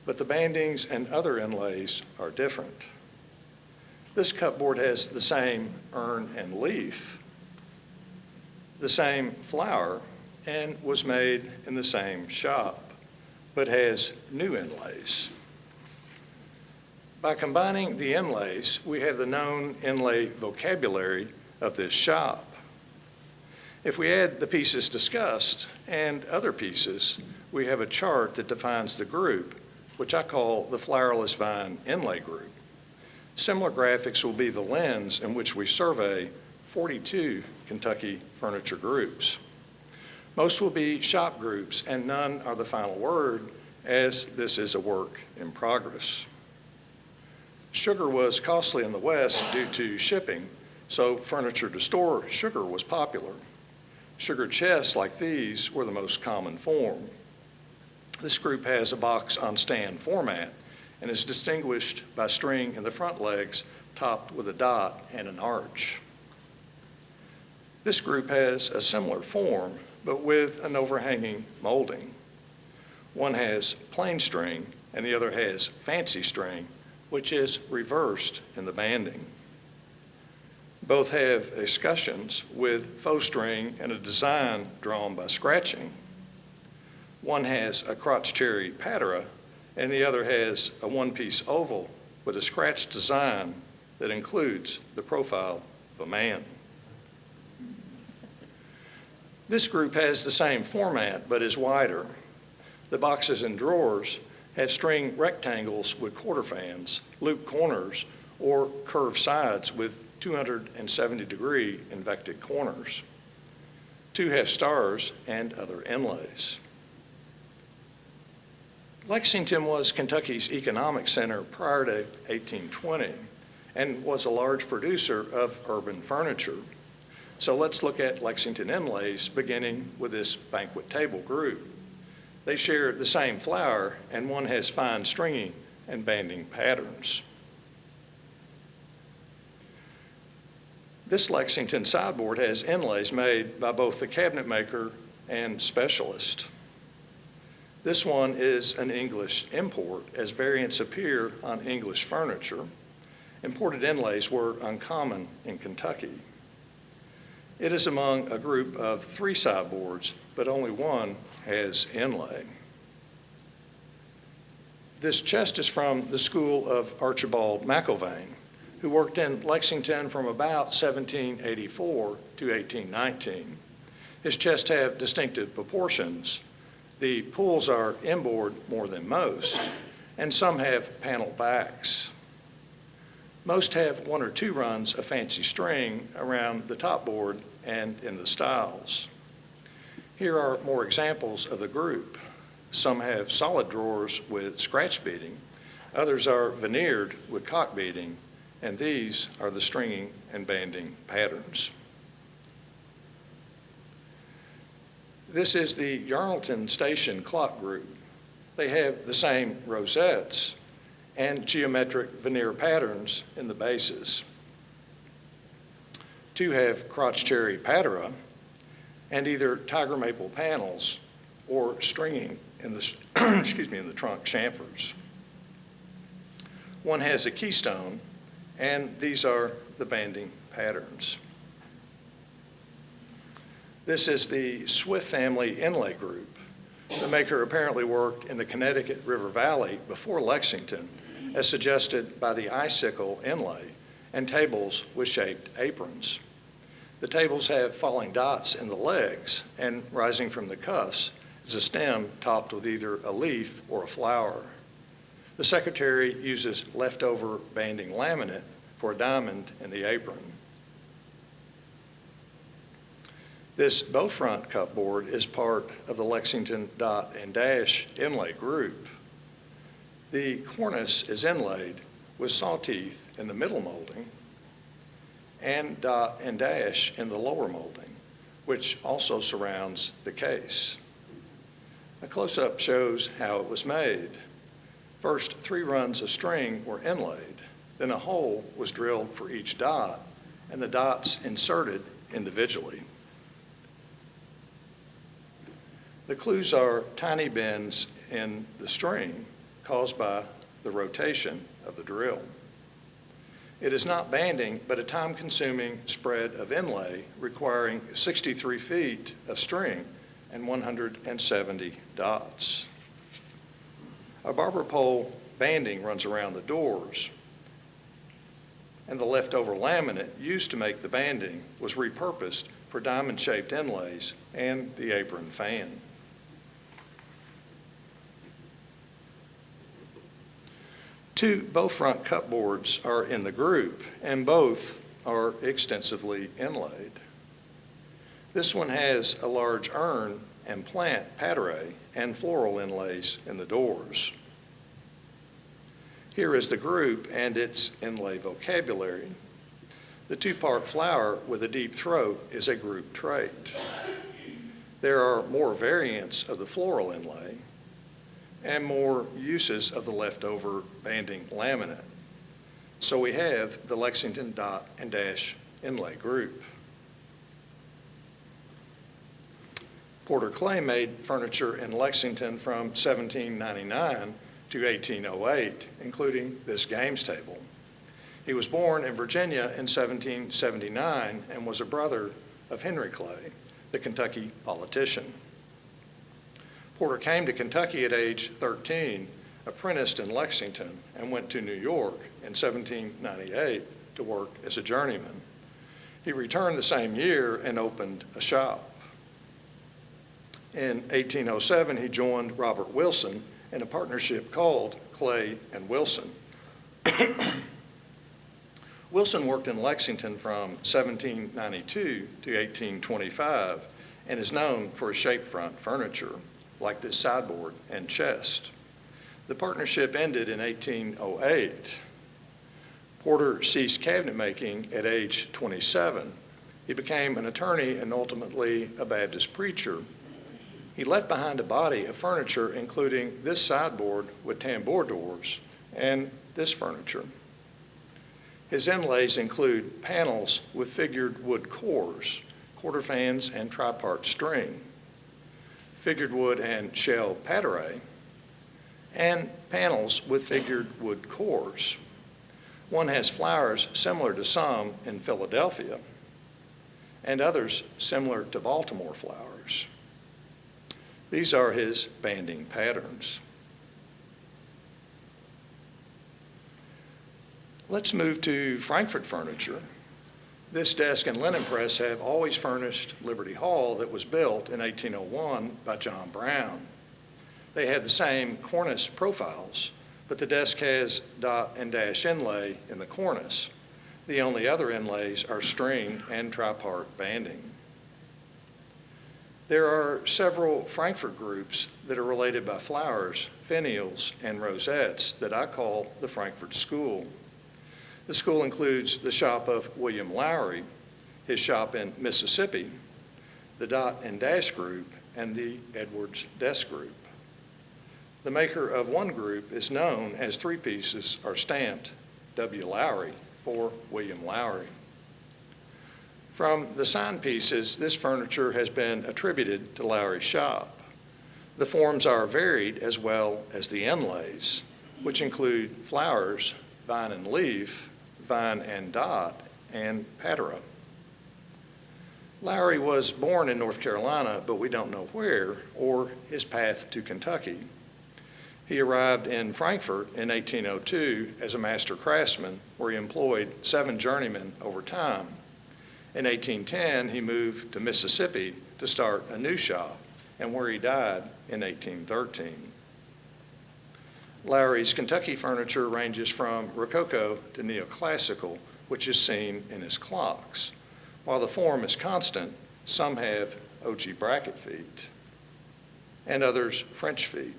But the bandings and other inlays are different. This cupboard has the same urn and leaf, the same flower, and was made in the same shop, but has new inlays. By combining the inlays, we have the known inlay vocabulary of this shop. If we add the pieces discussed and other pieces, we have a chart that defines the group, which I call the flowerless vine inlay group. Similar graphics will be the lens in which we survey 42 Kentucky furniture groups. Most will be shop groups, and none are the final word, as this is a work in progress. Sugar was costly in the West due to shipping, so furniture to store sugar was popular. Sugar chests like these were the most common form. This group has a box on stand format and is distinguished by string in the front legs topped with a dot and an arch. This group has a similar form, but with an overhanging molding. One has plain string and the other has fancy string, which is reversed in the banding. Both have escutcheons with faux string and a design drawn by scratching. One has a crotch cherry patera, and the other has a one-piece oval with a scratch design that includes the profile of a man. This group has the same format but is wider. The boxes and drawers have string rectangles with quarter fans, loop corners, or curved sides with 270-degree invected corners. Two have stars and other inlays. Lexington was Kentucky's economic center prior to 1820 and was a large producer of urban furniture. So let's look at Lexington inlays, beginning with this banquet table group. They share the same flower, and one has fine stringing and banding patterns. This Lexington sideboard has inlays made by both the cabinet maker and specialist. This one is an English import, as variants appear on English furniture. Imported inlays were uncommon in Kentucky. It is among a group of 3 sideboards, but only one has inlay. This chest is from the school of Archibald McIlvaine, who worked in Lexington from about 1784 to 1819. His chests have distinctive proportions. The pulls are inboard more than most, and some have panel backs. Most have 1 or 2 runs of fancy string around the top board and in the stiles. Here are more examples of the group. Some have solid drawers with scratch beading, others are veneered with cock beading, and these are the stringing and banding patterns. This is the Yarnellton Station clock group. They have the same rosettes and geometric veneer patterns in the bases. Two have crotch cherry patera and either tiger maple panels or stringing in the, in the trunk chamfers. One has a keystone, and these are the banding patterns. This is the Swift family Inlay group. The maker apparently worked in the Connecticut River Valley before Lexington, as suggested by the icicle inlay and tables with shaped aprons. The tables have falling dots in the legs, and rising from the cuffs is a stem topped with either a leaf or a flower. The secretary uses leftover banding laminate for a diamond in the apron. This bow front cupboard is part of the Lexington dot and dash inlay group. The cornice is inlaid with saw teeth in the middle molding and dot and dash in the lower molding, which also surrounds the case. A close-up shows how it was made. First, 3 runs of string were inlaid, then a hole was drilled for each dot, and the dots inserted individually. The clues are tiny bends in the string caused by the rotation of the drill. It is not banding, but a time-consuming spread of inlay requiring 63 feet of string and 170 dots. A barber pole banding runs around the doors, and the leftover laminate used to make the banding was repurposed for diamond-shaped inlays and the apron fan. Two bow front cupboards are in the group, and both are extensively inlaid. This one has a large urn and plant pateray and floral inlays in the doors. Here is the group and its inlay vocabulary. The 2-part flower with a deep throat is a group trait. There are more variants of the floral inlay and more uses of the leftover banding laminate. So we have the Lexington dot and dash inlay group. Porter Clay made furniture in Lexington from 1799 to 1808, including this games table. He was born in Virginia in 1779 and was a brother of Henry Clay, the Kentucky politician. Porter came to Kentucky at age 13, apprenticed in Lexington, and went to New York in 1798 to work as a journeyman. He returned the same year and opened a shop. In 1807, he joined Robert Wilson in a partnership called Clay and Wilson. Wilson worked in Lexington from 1792 to 1825 and is known for his shapefront furniture, like this sideboard and chest. The partnership ended in 1808. Porter ceased cabinet making at age 27. He became an attorney and ultimately a Baptist preacher. He left behind a body of furniture including this sideboard with tambour doors and this furniture. His inlays include panels with figured wood cores, quarter fans, and tripart string, figured wood and shell pateray, and panels with figured wood cores. One has flowers similar to some in Philadelphia, and others similar to Baltimore flowers. These are his banding patterns. Let's move to Frankfort furniture. This desk and linen press have always furnished Liberty Hall that was built in 1801 by John Brown. They had the same cornice profiles, but the desk has dot and dash inlay in the cornice. The only other inlays are string and tripart banding. There are several Frankfort groups that are related by flowers, finials, and rosettes that I call the Frankfort School. The school includes the shop of William Lowry, his shop in Mississippi, the Dot and Dash Group, and the Edwards Desk Group. The maker of one group is known as three pieces are stamped W. Lowry for William Lowry. From the sign pieces, this furniture has been attributed to Lowry's shop. The forms are varied as well as the inlays, which include flowers, vine and leaf, vine and dot, and patera. Lowry was born in North Carolina, but we don't know where or his path to Kentucky. He arrived in Frankfort in 1802 as a master craftsman, where he employed 7 journeymen over time. In 1810, he moved to Mississippi to start a new shop, and where he died in 1813. Lowry's Kentucky furniture ranges from Rococo to Neoclassical, which is seen in his clocks. While the form is constant, some have ogee bracket feet, and others French feet.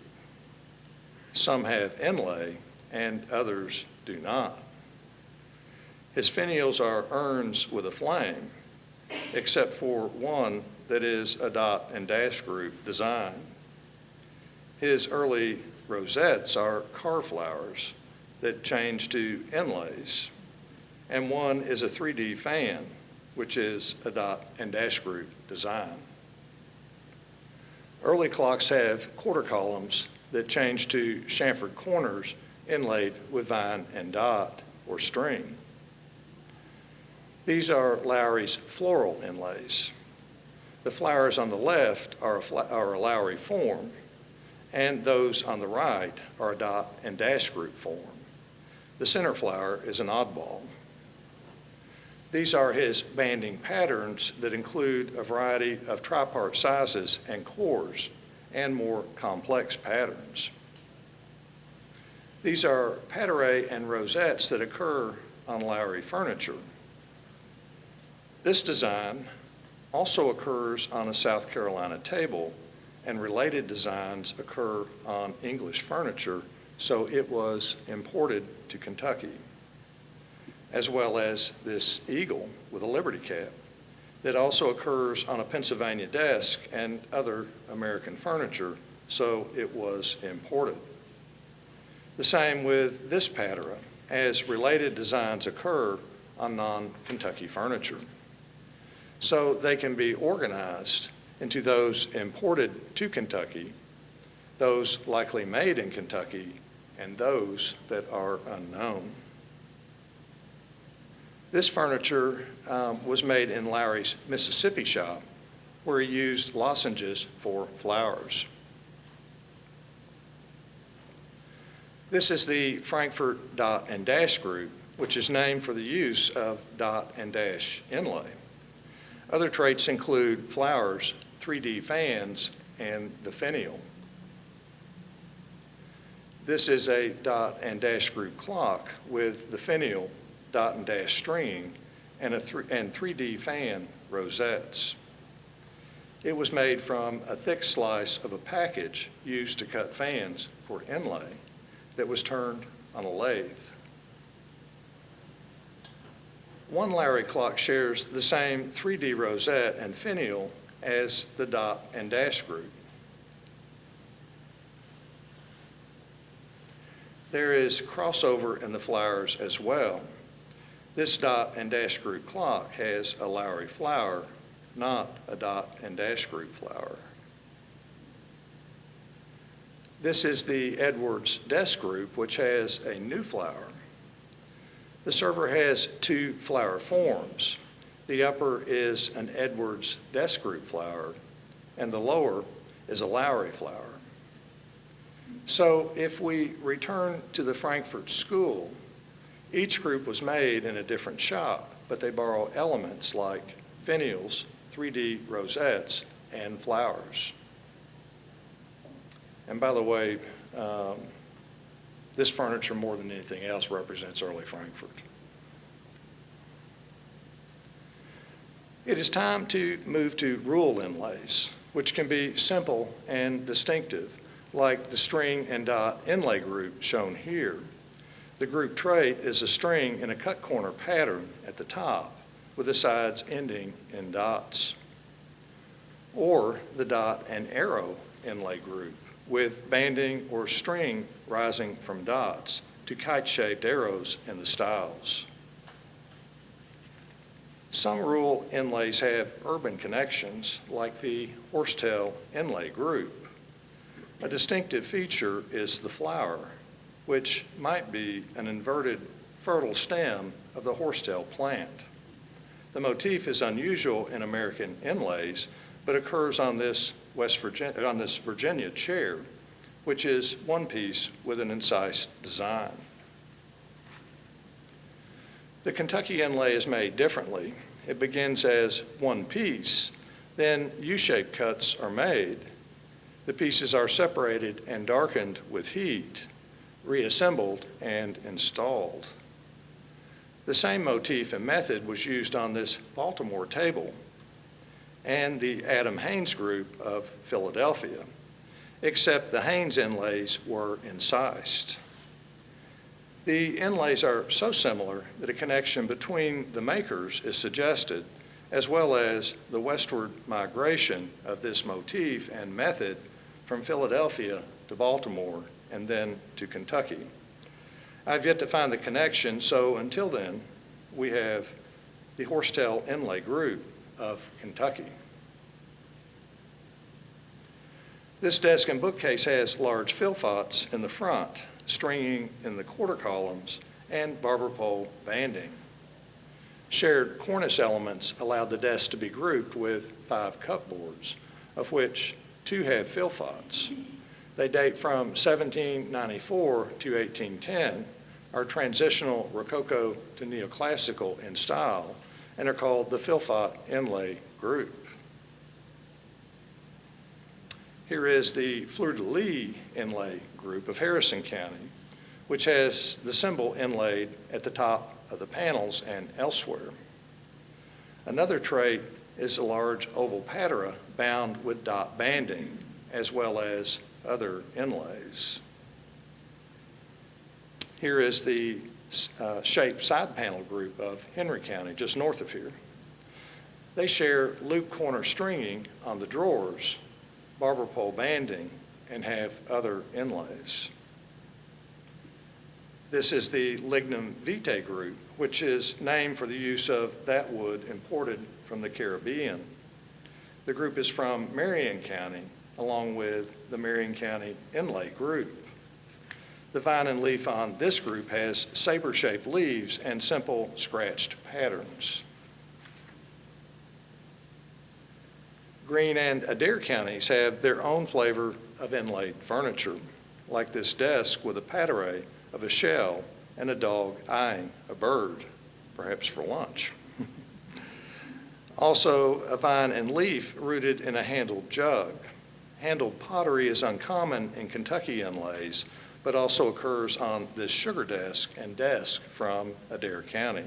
Some have inlay, and others do not. His finials are urns with a flame, except for one that is a Dot and Dash Group design. His early rosettes are car flowers that change to inlays, and one is a 3D fan, which is a Dot and Dash Group design. Early clocks have quarter columns that change to chamfered corners inlaid with vine and dot or string. These are Lowry's floral inlays. The flowers on the left are a Lowry form, and those on the right are a Dot and Dash Group form. The center flower is an oddball. These are his banding patterns that include a variety of tripart sizes and cores and more complex patterns. These are pateray and rosettes that occur on Lowry furniture. This design also occurs on a South Carolina table, and related designs occur on English furniture, so it was imported to Kentucky, as well as this eagle with a liberty cap that also occurs on a Pennsylvania desk and other American furniture, so it was imported. The same with this patera, as related designs occur on non-Kentucky furniture. So they can be organized into those imported to Kentucky, those likely made in Kentucky, and those that are unknown. This furniture was made in Lowry's Mississippi shop, where he used lozenges for flowers. This is the Frankfort Dot and Dash Group, which is named for the use of dot and dash inlay. Other traits include flowers, 3D fans, and the finial. This is a Dot and Dash Group clock with the finial, dot and dash string, and 3D fan rosettes. It was made from a thick slice of a package used to cut fans for inlay that was turned on a lathe. One Lowry clock shares the same 3D rosette and finial as the Dot and Dash Group. There is crossover in the flowers as well. This Dot and Dash Group clock has a Lowry flower, not a Dot and Dash Group flower. This is the Edwards Desk Group, which has a new flower. The server has 2 flower forms. The upper is an Edwards Desk Group flower, and the lower is a Lowry flower. So if we return to the Frankfort School, each group was made in a different shop, but they borrow elements like finials, 3D rosettes, and flowers. And by the way, this furniture, more than anything else, represents early Frankfort. It is time to move to rule inlays, which can be simple and distinctive, like the string and dot inlay group shown here. The group trait is a string in a cut corner pattern at the top with the sides ending in dots. Or the dot and arrow inlay group with banding or string rising from dots to kite-shaped arrows in the stiles. Some rural inlays have urban connections, like the horsetail inlay group. A distinctive feature is the flower, which might be an inverted fertile stem of the horsetail plant. The motif is unusual in American inlays, but occurs on this Virginia chair, which is one piece with an incised design. The Kentucky inlay is made differently. It begins as one piece, then U-shaped cuts are made. The pieces are separated and darkened with heat, reassembled and installed. The same motif and method was used on this Baltimore table and the Adam Haynes group of Philadelphia, except the Haynes inlays were incised. The inlays are so similar that a connection between the makers is suggested, as well as the westward migration of this motif and method from Philadelphia to Baltimore and then to Kentucky. I've yet to find the connection, so until then, we have the horsetail inlay group of Kentucky. This desk and bookcase has large philfots in the front, stringing in the quarter columns, and barber pole banding. Shared cornice elements allowed the desk to be grouped with 5 cupboards, of which 2 have philfots. They date from 1794 to 1810, are transitional Rococo to neoclassical in style, and are called the philfot inlay group. Here is the fleur-de-lis inlay group of Harrison County, which has the symbol inlaid at the top of the panels and elsewhere. Another trait is a large oval patera bound with dot banding, as well as other inlays. Here is the shaped side panel group of Henry County, just north of here. They share loop corner stringing on the drawers, barber pole banding, and have other inlays. This is the lignum vitae group, which is named for the use of that wood imported from the Caribbean. The group is from Marion County, along with the Marion County inlay group. The vine and leaf on this group has saber-shaped leaves and simple scratched patterns. Greene and Adair counties have their own flavor of inlaid furniture, like this desk with a patera of a shell and a dog eyeing a bird, perhaps for lunch. Also, a vine and leaf rooted in a handled jug. Handled pottery is uncommon in Kentucky inlays, but also occurs on this sugar desk and desk from Adair County.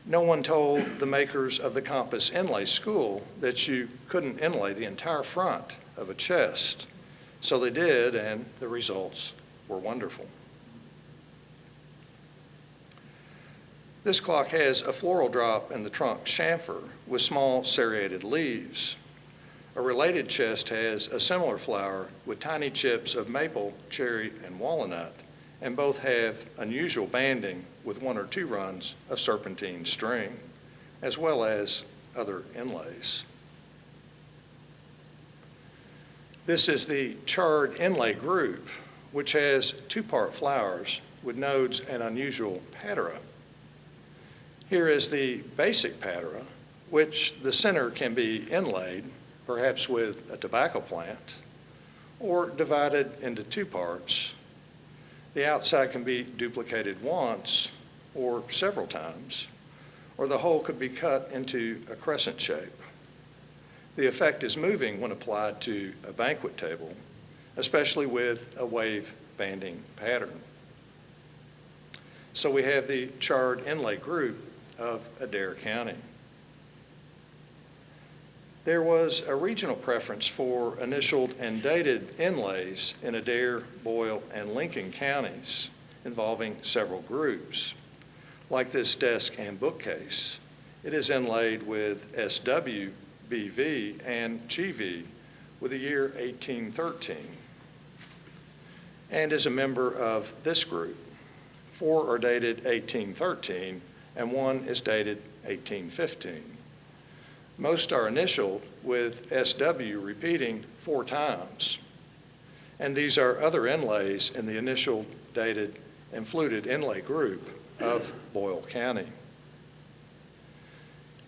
No one told the makers of the Compass Inlay School that you couldn't inlay the entire front of a chest. So they did, and the results were wonderful. This clock has a floral drop in the trunk chamfer with small serrated leaves. A related chest has a similar flower with tiny chips of maple, cherry, and walnut, and both have unusual banding with 1 or 2 runs of serpentine string, as well as other inlays. This is the charred inlay group, which has 2-part flowers with nodes and unusual patera. Here is the basic patera, which the center can be inlaid, perhaps with a tobacco plant, or divided into 2 parts. The outside can be duplicated once or several times, or the whole could be cut into a crescent shape. The effect is moving when applied to a banquet table, especially with a wave banding pattern. So we have the charred inlay group of Adair County. There was a regional preference for initialed and dated inlays in Adair, Boyle, and Lincoln counties involving several groups. Like this desk and bookcase, it is inlaid with SW, BV, and GV with the year 1813 and is a member of this group. 4 are dated 1813 and 1 is dated 1815. Most are initialed with SW repeating 4 times. And these are other inlays in the initial, dated, and fluted inlay group of Boyle County.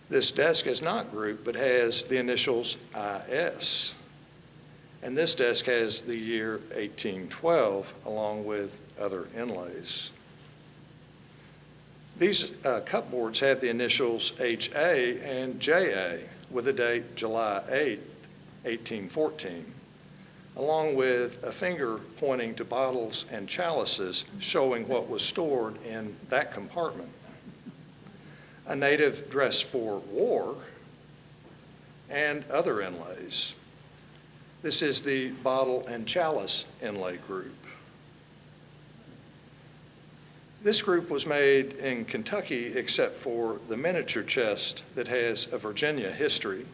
This desk is not grouped but has the initials IS. And this desk has the year 1812 along with other inlays. These cupboards have the initials HA and JA with the date July 8, 1814, along with a finger pointing to bottles and chalices showing what was stored in that compartment. A native dress for war, and other inlays. This is the bottle and chalice inlay group. This group was made in Kentucky except for the miniature chest that has a Virginia history.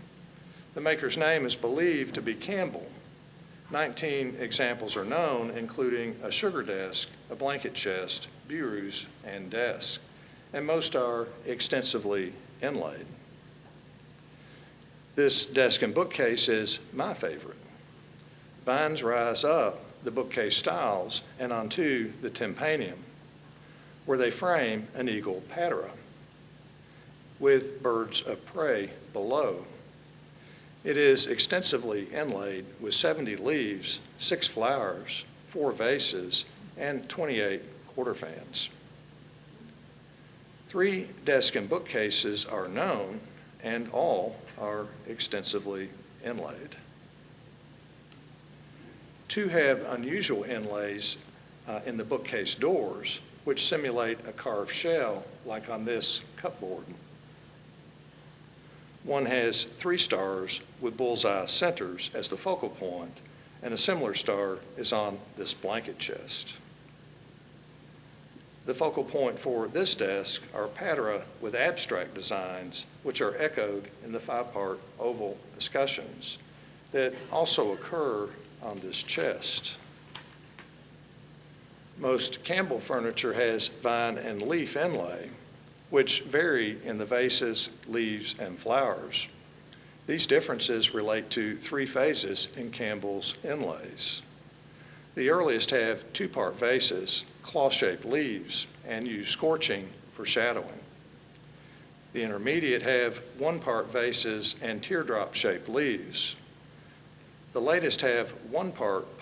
The maker's name is believed to be Campbell. 19 examples are known, including a sugar desk, a blanket chest, bureaus, and desk, and most are extensively inlaid. This desk and bookcase is my favorite. Vines rise up the bookcase stiles and onto the tympanum, where they frame an eagle patera with birds of prey below. It is extensively inlaid with 70 leaves, 6 flowers, 4 vases, and 28 quarter fans. 3 desk and bookcases are known, and all are extensively inlaid. 2 have unusual inlays in the bookcase doors, which simulate a carved shell, like on this cupboard. 1 has 3 stars with bullseye centers as the focal point, and a similar star is on this blanket chest. The focal point for this desk are patera with abstract designs, which are echoed in the 5-part oval escutcheons that also occur on this chest. Most Campbell furniture has vine and leaf inlay, which vary in the vases, leaves, and flowers. These differences relate to 3 phases in Campbell's inlays. The earliest have 2-part vases, claw-shaped leaves, and use scorching for shadowing. The intermediate have 1-part vases and teardrop-shaped leaves. The latest have a 1-part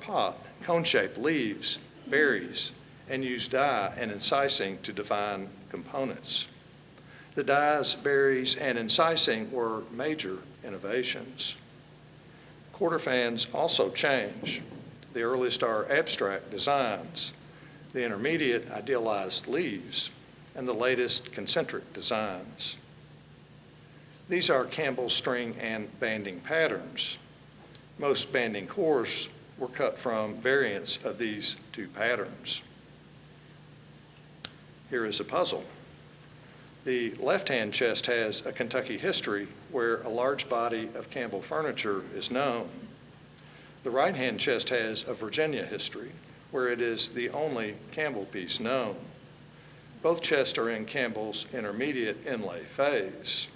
pot, cone-shaped leaves, berries, and use dye and incising to define components. The dyes, berries, and incising were major innovations. Quarter fans also change. The earliest are abstract designs, the intermediate idealized leaves, and the latest concentric designs. These are Campbell's string and banding patterns. Most banding cores were cut from variants of these 2 patterns. Here is a puzzle. The left-hand chest has a Kentucky history where a large body of Campbell furniture is known. The right-hand chest has a Virginia history where it is the only Campbell piece known. Both chests are in Campbell's intermediate inlay phase.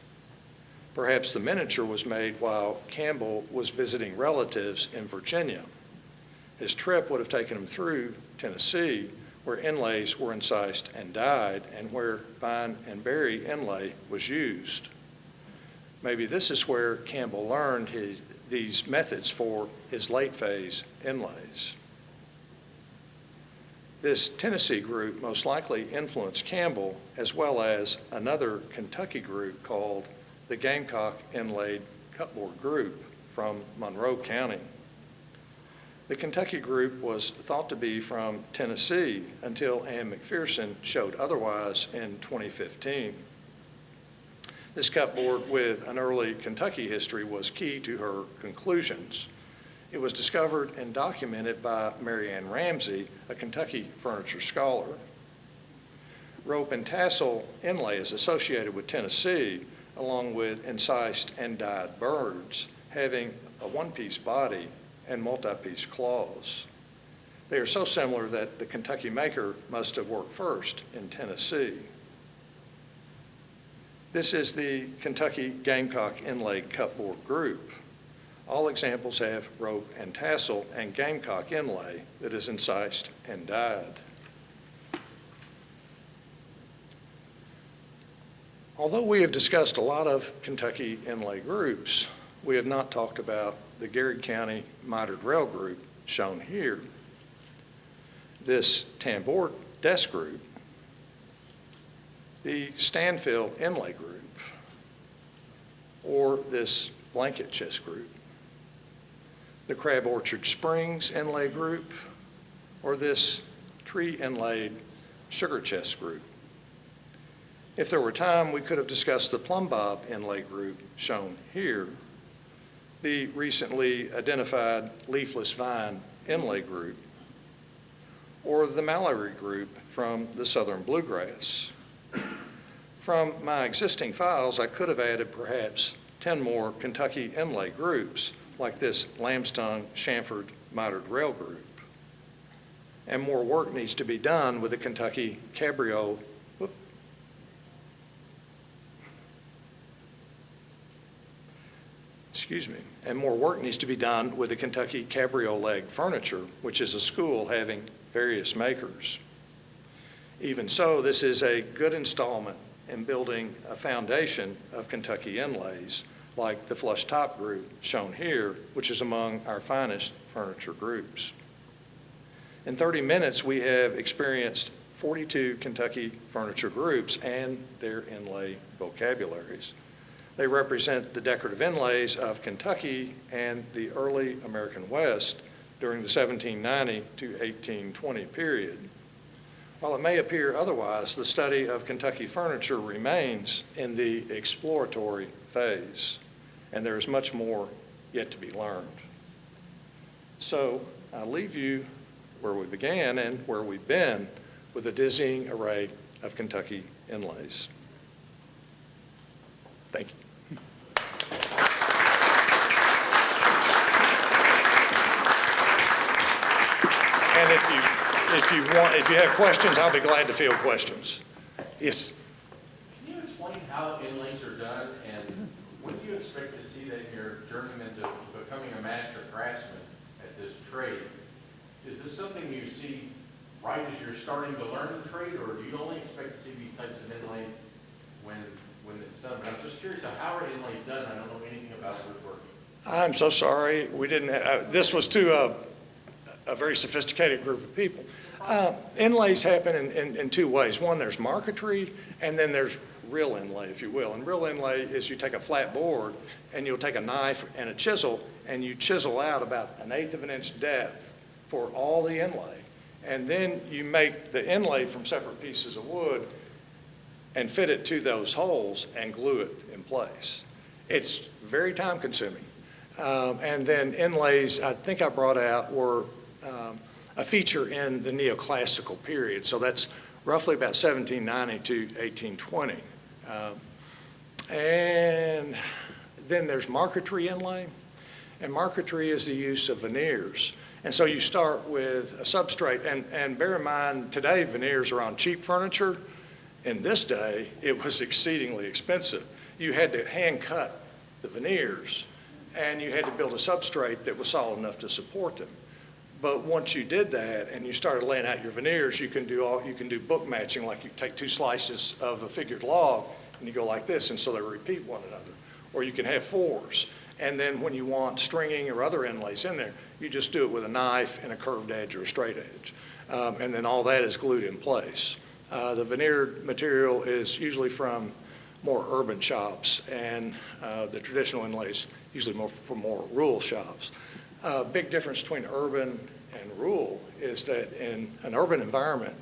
Perhaps the miniature was made while Campbell was visiting relatives in Virginia. His trip would have taken him through Tennessee, where inlays were incised and dyed, and where vine and berry inlay was used. Maybe this is where Campbell learned these methods for his late phase inlays. This Tennessee group most likely influenced Campbell, as well as another Kentucky group called the Gamecock Inlaid Cupboard Group from Monroe County. The Kentucky group was thought to be from Tennessee until Ann McPherson showed otherwise in 2015. This cupboard with an early Kentucky history was key to her conclusions. It was discovered and documented by Mary Ann Ramsey, a Kentucky furniture scholar. Rope and tassel inlay is associated with Tennessee, along with incised and dyed birds, having a one-piece body and multi-piece claws. They are so similar that the Kentucky maker must have worked first in Tennessee. This is the Kentucky Gamecock Inlay Cupboard Group. All examples have rope and tassel and gamecock inlay that is incised and dyed. Although we have discussed a lot of Kentucky inlay groups, we have not talked about the Garrett County Mitered Rail Group shown here. This tambour desk group, the Stanfield Inlay Group, or this blanket chest group, the Crab Orchard Springs Inlay Group, or this tree inlaid sugar chest group. If there were time, we could have discussed the Plum Bob Inlay Group shown here, the recently identified Leafless Vine Inlay Group, or the Mallory Group from the Southern Bluegrass. From my existing files, I could have added perhaps 10 more Kentucky inlay groups, like this Lamb's Tongue Chamfered Mitered Rail Group. And more work needs to be done with the Kentucky Cabrio, and more work needs to be done with the Kentucky Cabriolet Furniture, which is a school having various makers. Even so, this is a good installment in building a foundation of Kentucky inlays, like the Flush Top Group shown here, which is among our finest furniture groups. In 30 minutes, we have experienced 42 Kentucky furniture groups and their inlay vocabularies. They represent the decorative inlays of Kentucky and the early American West during the 1790 to 1820 period. While it may appear otherwise, the study of Kentucky furniture remains in the exploratory phase, and there is much more yet to be learned. So I leave you where we began and where we've been with a dizzying array of Kentucky inlays. Thank you. And if you have questions, I'll be glad to field questions. Yes. Can you explain how inlays are done, and when do you expect to see that in your journeyman to becoming a master craftsman at this trade? Is this something you see right as you're starting to learn the trade, or do you only expect to see these types of inlays when it's done? But I'm just curious, how are inlays done? I don't know anything about woodworking. I'm so sorry. We didn't have, this was to a very sophisticated group of people. Inlays happen in two ways. One, there's marquetry, and then there's real inlay, if you will. And real inlay is you take a flat board, and you'll take a knife and a chisel, and you chisel out about 1/8 of an inch depth for all the inlay. And then you make the inlay from separate pieces of wood and fit it to those holes and glue it in place. It's very time consuming. And then inlays, I think I brought out, were a feature in the neoclassical period. So that's roughly about 1790 to 1820. And then there's marquetry inlay. And marquetry is the use of veneers. And so you start with a substrate. And bear in mind, today veneers are on cheap furniture. In this day, it was exceedingly expensive. You had to hand cut the veneers, and you had to build a substrate that was solid enough to support them. But once you did that and you started laying out your veneers, you can do book matching, like you take two slices of a figured log and you go like this, and so they repeat one another. Or you can have fours. And then when you want stringing or other inlays in there, you just do it with a knife and a curved edge or a straight edge. And then all that is glued in place. The veneered material is usually from more urban shops, and the traditional inlays usually more from more rural shops. Big difference between urban and rural is that in an urban environment,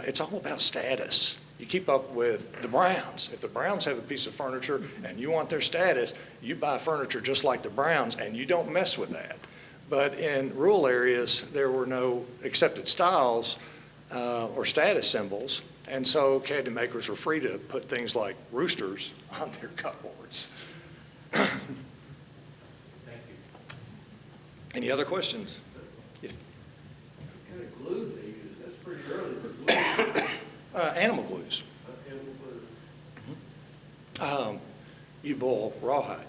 it's all about status. You keep up with the Browns. If the Browns have a piece of furniture and you want their status, you buy furniture just like the Browns, and you don't mess with that. But in rural areas, there were no accepted styles or status symbols, and so cabinet makers were free to put things like roosters on their cupboards. Thank you. Any other questions? Yes. What kind of glue they use? That's pretty early for glue. Animal glues. Animal glue. You boil rawhide.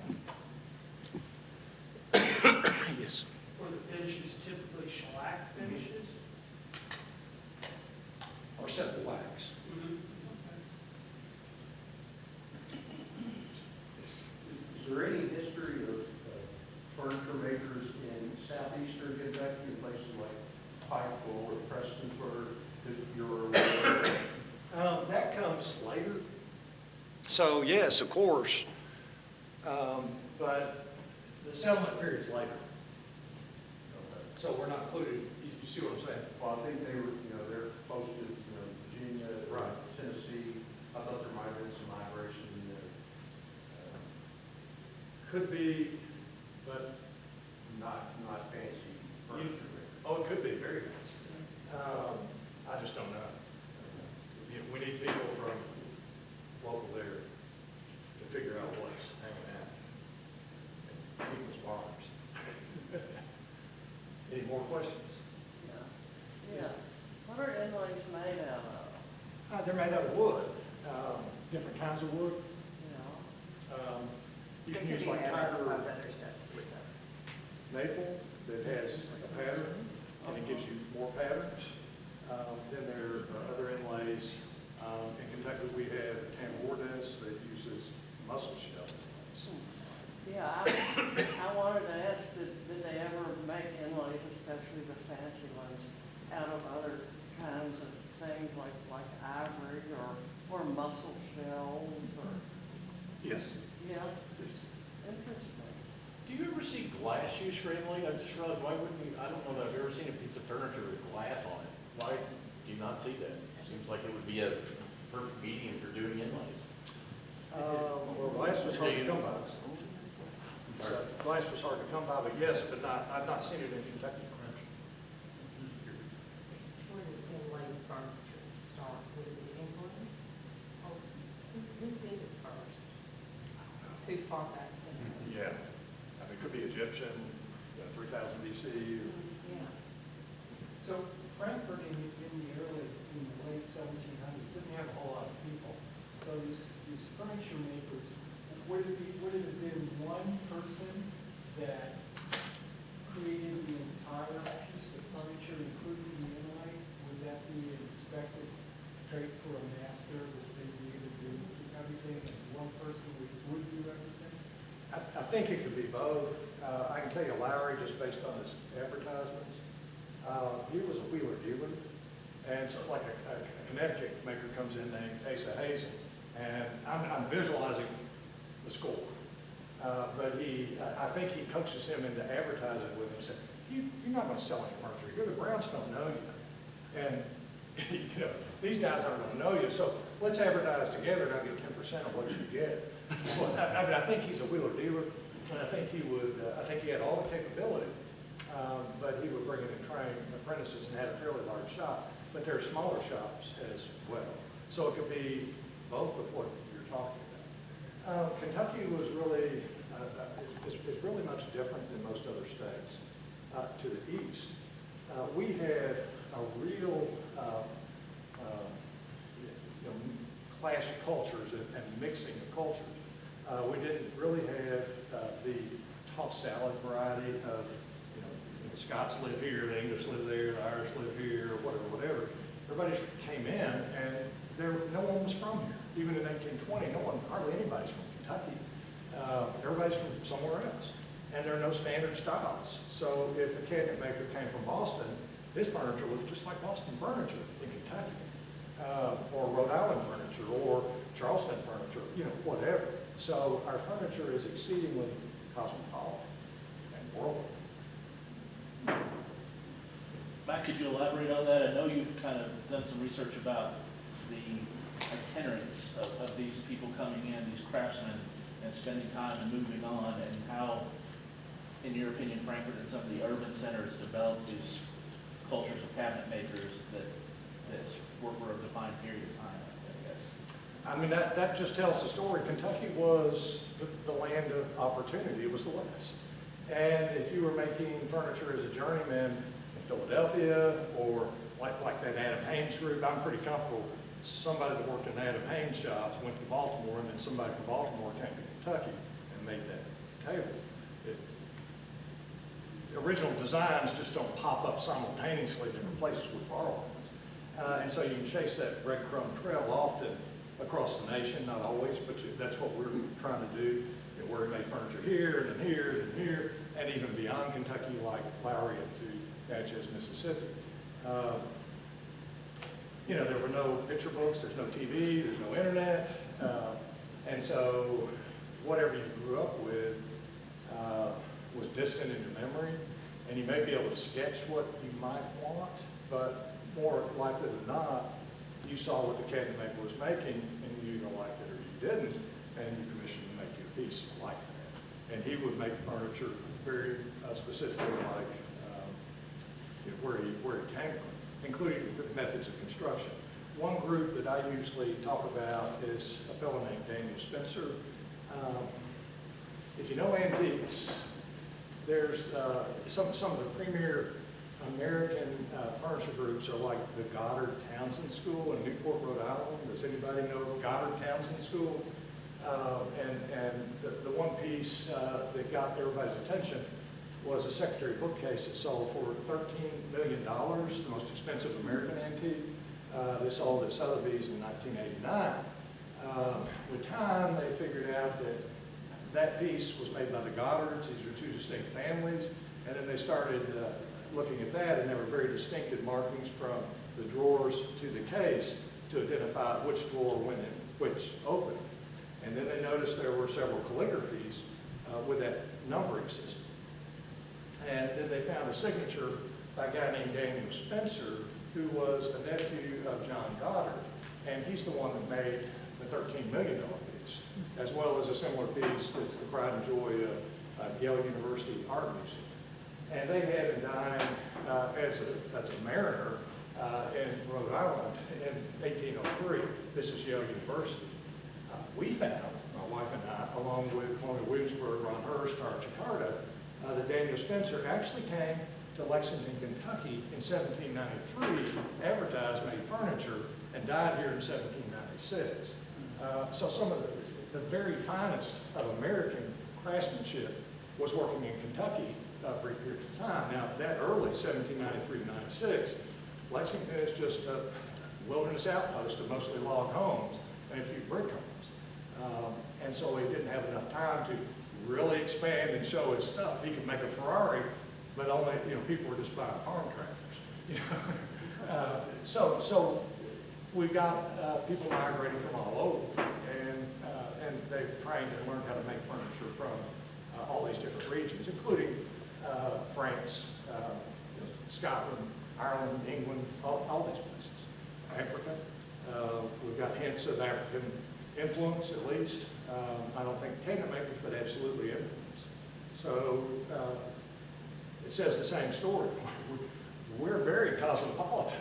Yes. Or the finishes typically shellac finishes? Or simple wax. Is there any history of furniture makers in southeastern Kentucky, in places like Pikeville or Prestonsburg, that you're aware of? That comes later. So yes, of course, but the settlement period's later. So we're not included, you see what I'm saying? Well, I think they were, they're close to, Virginia, Right. Tennessee. I thought there might have been some migration in there. Could be, but, Not fancy furniture makers. oh, it could be, very fancy. I just don't know. We need people from local there to figure out what's hanging out. People's farms. Any more questions? Yeah. What are inlays made out of? They're made out of wood, different kinds of wood. You know? You can use like tiger maple that has a pattern, and it gives you more patterns. Then there are other inlays. In Kentucky, we have tambourdes that uses mussel shell inlays. Yeah, I wanted to ask, did they ever make inlays, especially the fancy ones, out of other kinds of things like ivory or mussel shells or? Yes. Yeah, Yes. interesting. Do you ever see glass used for inlay? I just realized, why wouldn't you, I don't know that I've ever seen a piece of furniture with glass on it. Why do you not see that? Seems like it would be a perfect medium for doing inlays. Well, glass was hard to come by. So glass was hard to come by, but yes, but I've not seen it in Kentucky. Where did inlay furniture start? Would it be England? Oh, who did it first? It's too far back then. Yeah. I mean, it could be Egyptian, 3000 BC. Yeah. So Frankfort in the late 1700s didn't have a whole lot of people. So these furniture makers, would it have been one person that created the entire piece of furniture, including the inlay? Would that be an expected trait for a master, that they be able to do everything, and one person would do everything? I think it could be both. I can tell you Lowry, just based on his advertisements, he was a wheeler dealer. And so like a Connecticut maker comes in named Asa Hazen, and I'm visualizing the score. But I think he coaches him into advertising with him, saying, you're not going to sell any furniture. You're the Browns don't know you. And, these guys aren't going to know you. So let's advertise together and I'll get 10% of what you get. So, I think he's a wheeler dealer, and I think he had all the capability. But he would bring in and train apprentices and had a fairly large shop. But there are smaller shops as well. So it could be both of what you're talking about. Kentucky was really, is really much different than most other states. To the east, we had a real clash of cultures and mixing of cultures. We didn't really have the tossed salad variety of, the Scots live here, the English live there, the Irish live here, or whatever. Everybody came in, and no one was from here. Even in 1820, hardly anybody's from Kentucky. Everybody's from somewhere else. And there are no standard styles. So if a cabinet maker came from Boston, his furniture was just like Boston furniture in Kentucky, or Rhode Island furniture, or Charleston furniture, whatever. So our furniture is exceedingly cosmopolitan and worldly. Matt, could you elaborate on that? I know you've kind of done some research about the itinerants of these people coming in, these craftsmen, and spending time and moving on, and how, in your opinion, Frankfort and some of the urban centers developed these cultures of cabinet makers that were for a defined period of time, I guess. I mean, that just tells the story. Kentucky was the land of opportunity. It was the West. And if you were making furniture as a journeyman in Philadelphia, or like that Adam Haynes group, I'm pretty comfortable. Somebody that worked in Adam Haynes shops went to Baltimore, and then somebody from Baltimore came to Kentucky and made that table. Original designs just don't pop up simultaneously in different places with borrowings. And so you can chase that breadcrumb trail often across the nation, not always, but that's what we're trying to do. You know, where we make furniture here, and then here, and here, and even beyond Kentucky, like Lowry to Natchez, Mississippi. You know, there were no picture books, there's no TV, there's no internet, and so whatever you grew up with was distant in your memory, and you may be able to sketch what you might want, but more likely than not, you saw what the cabinet maker was making, and you either liked it or you didn't, and you commissioned to make you a piece like that. And he would make furniture very specifically like you know, where he came from, including the methods of construction. One group that I usually talk about is a fellow named Daniel Spencer. If you know antiques, there's some of the premier American furniture groups are like the Goddard Townsend School in Newport, Rhode Island. Does anybody know Goddard Townsend School? And the one piece that got everybody's attention was a secretary bookcase that sold for $13 million, the most expensive American antique. They sold at Sotheby's in 1989. With time, they figured out that that piece was made by the Goddards. These were two distinct families. And then they started looking at that, and there were very distinctive markings from the drawers to the case to identify which drawer went in which opened. And then they noticed there were several calligraphies with that numbering system. And then they found a signature by a guy named Daniel Spencer, who was a nephew of John Goddard. And he's the one that made the $13 million piece, as well as a similar piece that's the pride and joy of Yale University Art Museum. And they had him dine as a mariner in Rhode Island in 1803. This is Yale University. We found, my wife and I, along with Colonial Williamsburg, Ron Hurst, Art Jakarta, that Daniel Spencer actually came to Lexington, Kentucky in 1793, advertised, made furniture, and died here in 1796. So some of the very finest of American craftsmanship was working in Kentucky for a period of time. Now, that early, 1793 to 96, Lexington is just a wilderness outpost of mostly log homes and a few brick homes. And so he didn't have enough time to really expand and show his stuff. He could make a Ferrari, but only, people were just buying farm tractors. So we've got people migrating from all over, and they've trained and learned how to make furniture from all these different regions, including France, Scotland, Ireland, England, all these places. Africa, we've got hints of African influence at least. I don't think cabinet makers, but absolutely influence. So it says the same story. We're very cosmopolitan.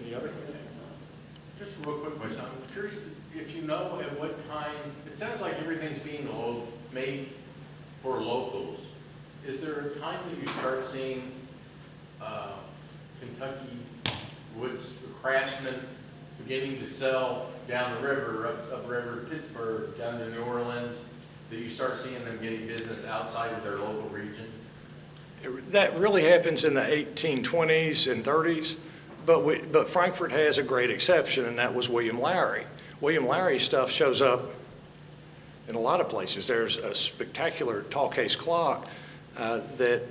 Any other? Just a real quick question. I'm curious if you know at what time, it sounds like everything's being made for locals. Is there a time that you start seeing Kentucky woods craftsmen beginning to sell down the river, upriver to Pittsburgh, down to New Orleans, that you start seeing them getting business outside of their local region? That really happens in the 1820s and 30s, but Frankfort has a great exception, and that was William Lowry. William Lowry's stuff shows up in a lot of places. There's a spectacular tall case clock that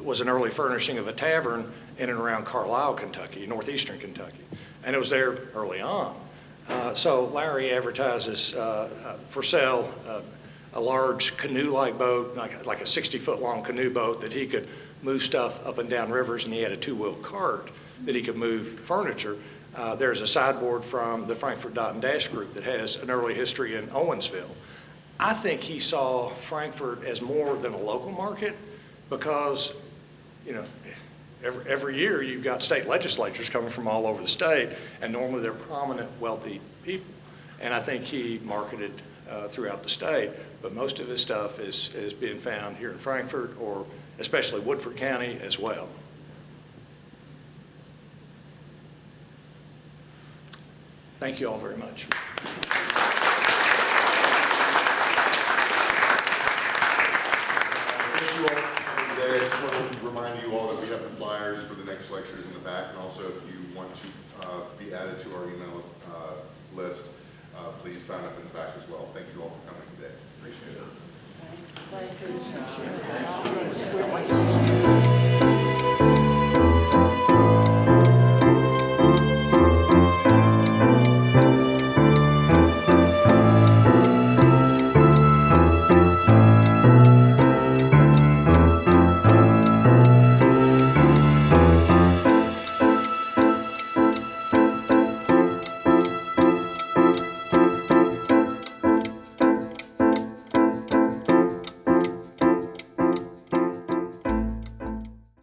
was an early furnishing of a tavern in and around Carlisle, Kentucky, northeastern Kentucky. And it was there early on. So Lowry advertises for sale a large canoe-like boat, like a 60-foot long canoe boat that he could move stuff up and down rivers, and he had a two-wheel cart. that he could move furniture. There's a sideboard from the Frankfort Dot and Dash group that has an early history in Owensville. I think he saw Frankfort as more than a local market because, you know, every year you've got state legislatures coming from all over the state, and normally they're prominent, wealthy people. And I think he marketed throughout the state, but most of his stuff is being found here in Frankfort, or especially Woodford County as well. Thank you all very much. Thank you all for today. I just want to remind you all that we have the flyers for the next lectures in the back, and also if you want to be added to our email list, please sign up in the back as well. Thank you all for coming today. Appreciate it. Thank you, John.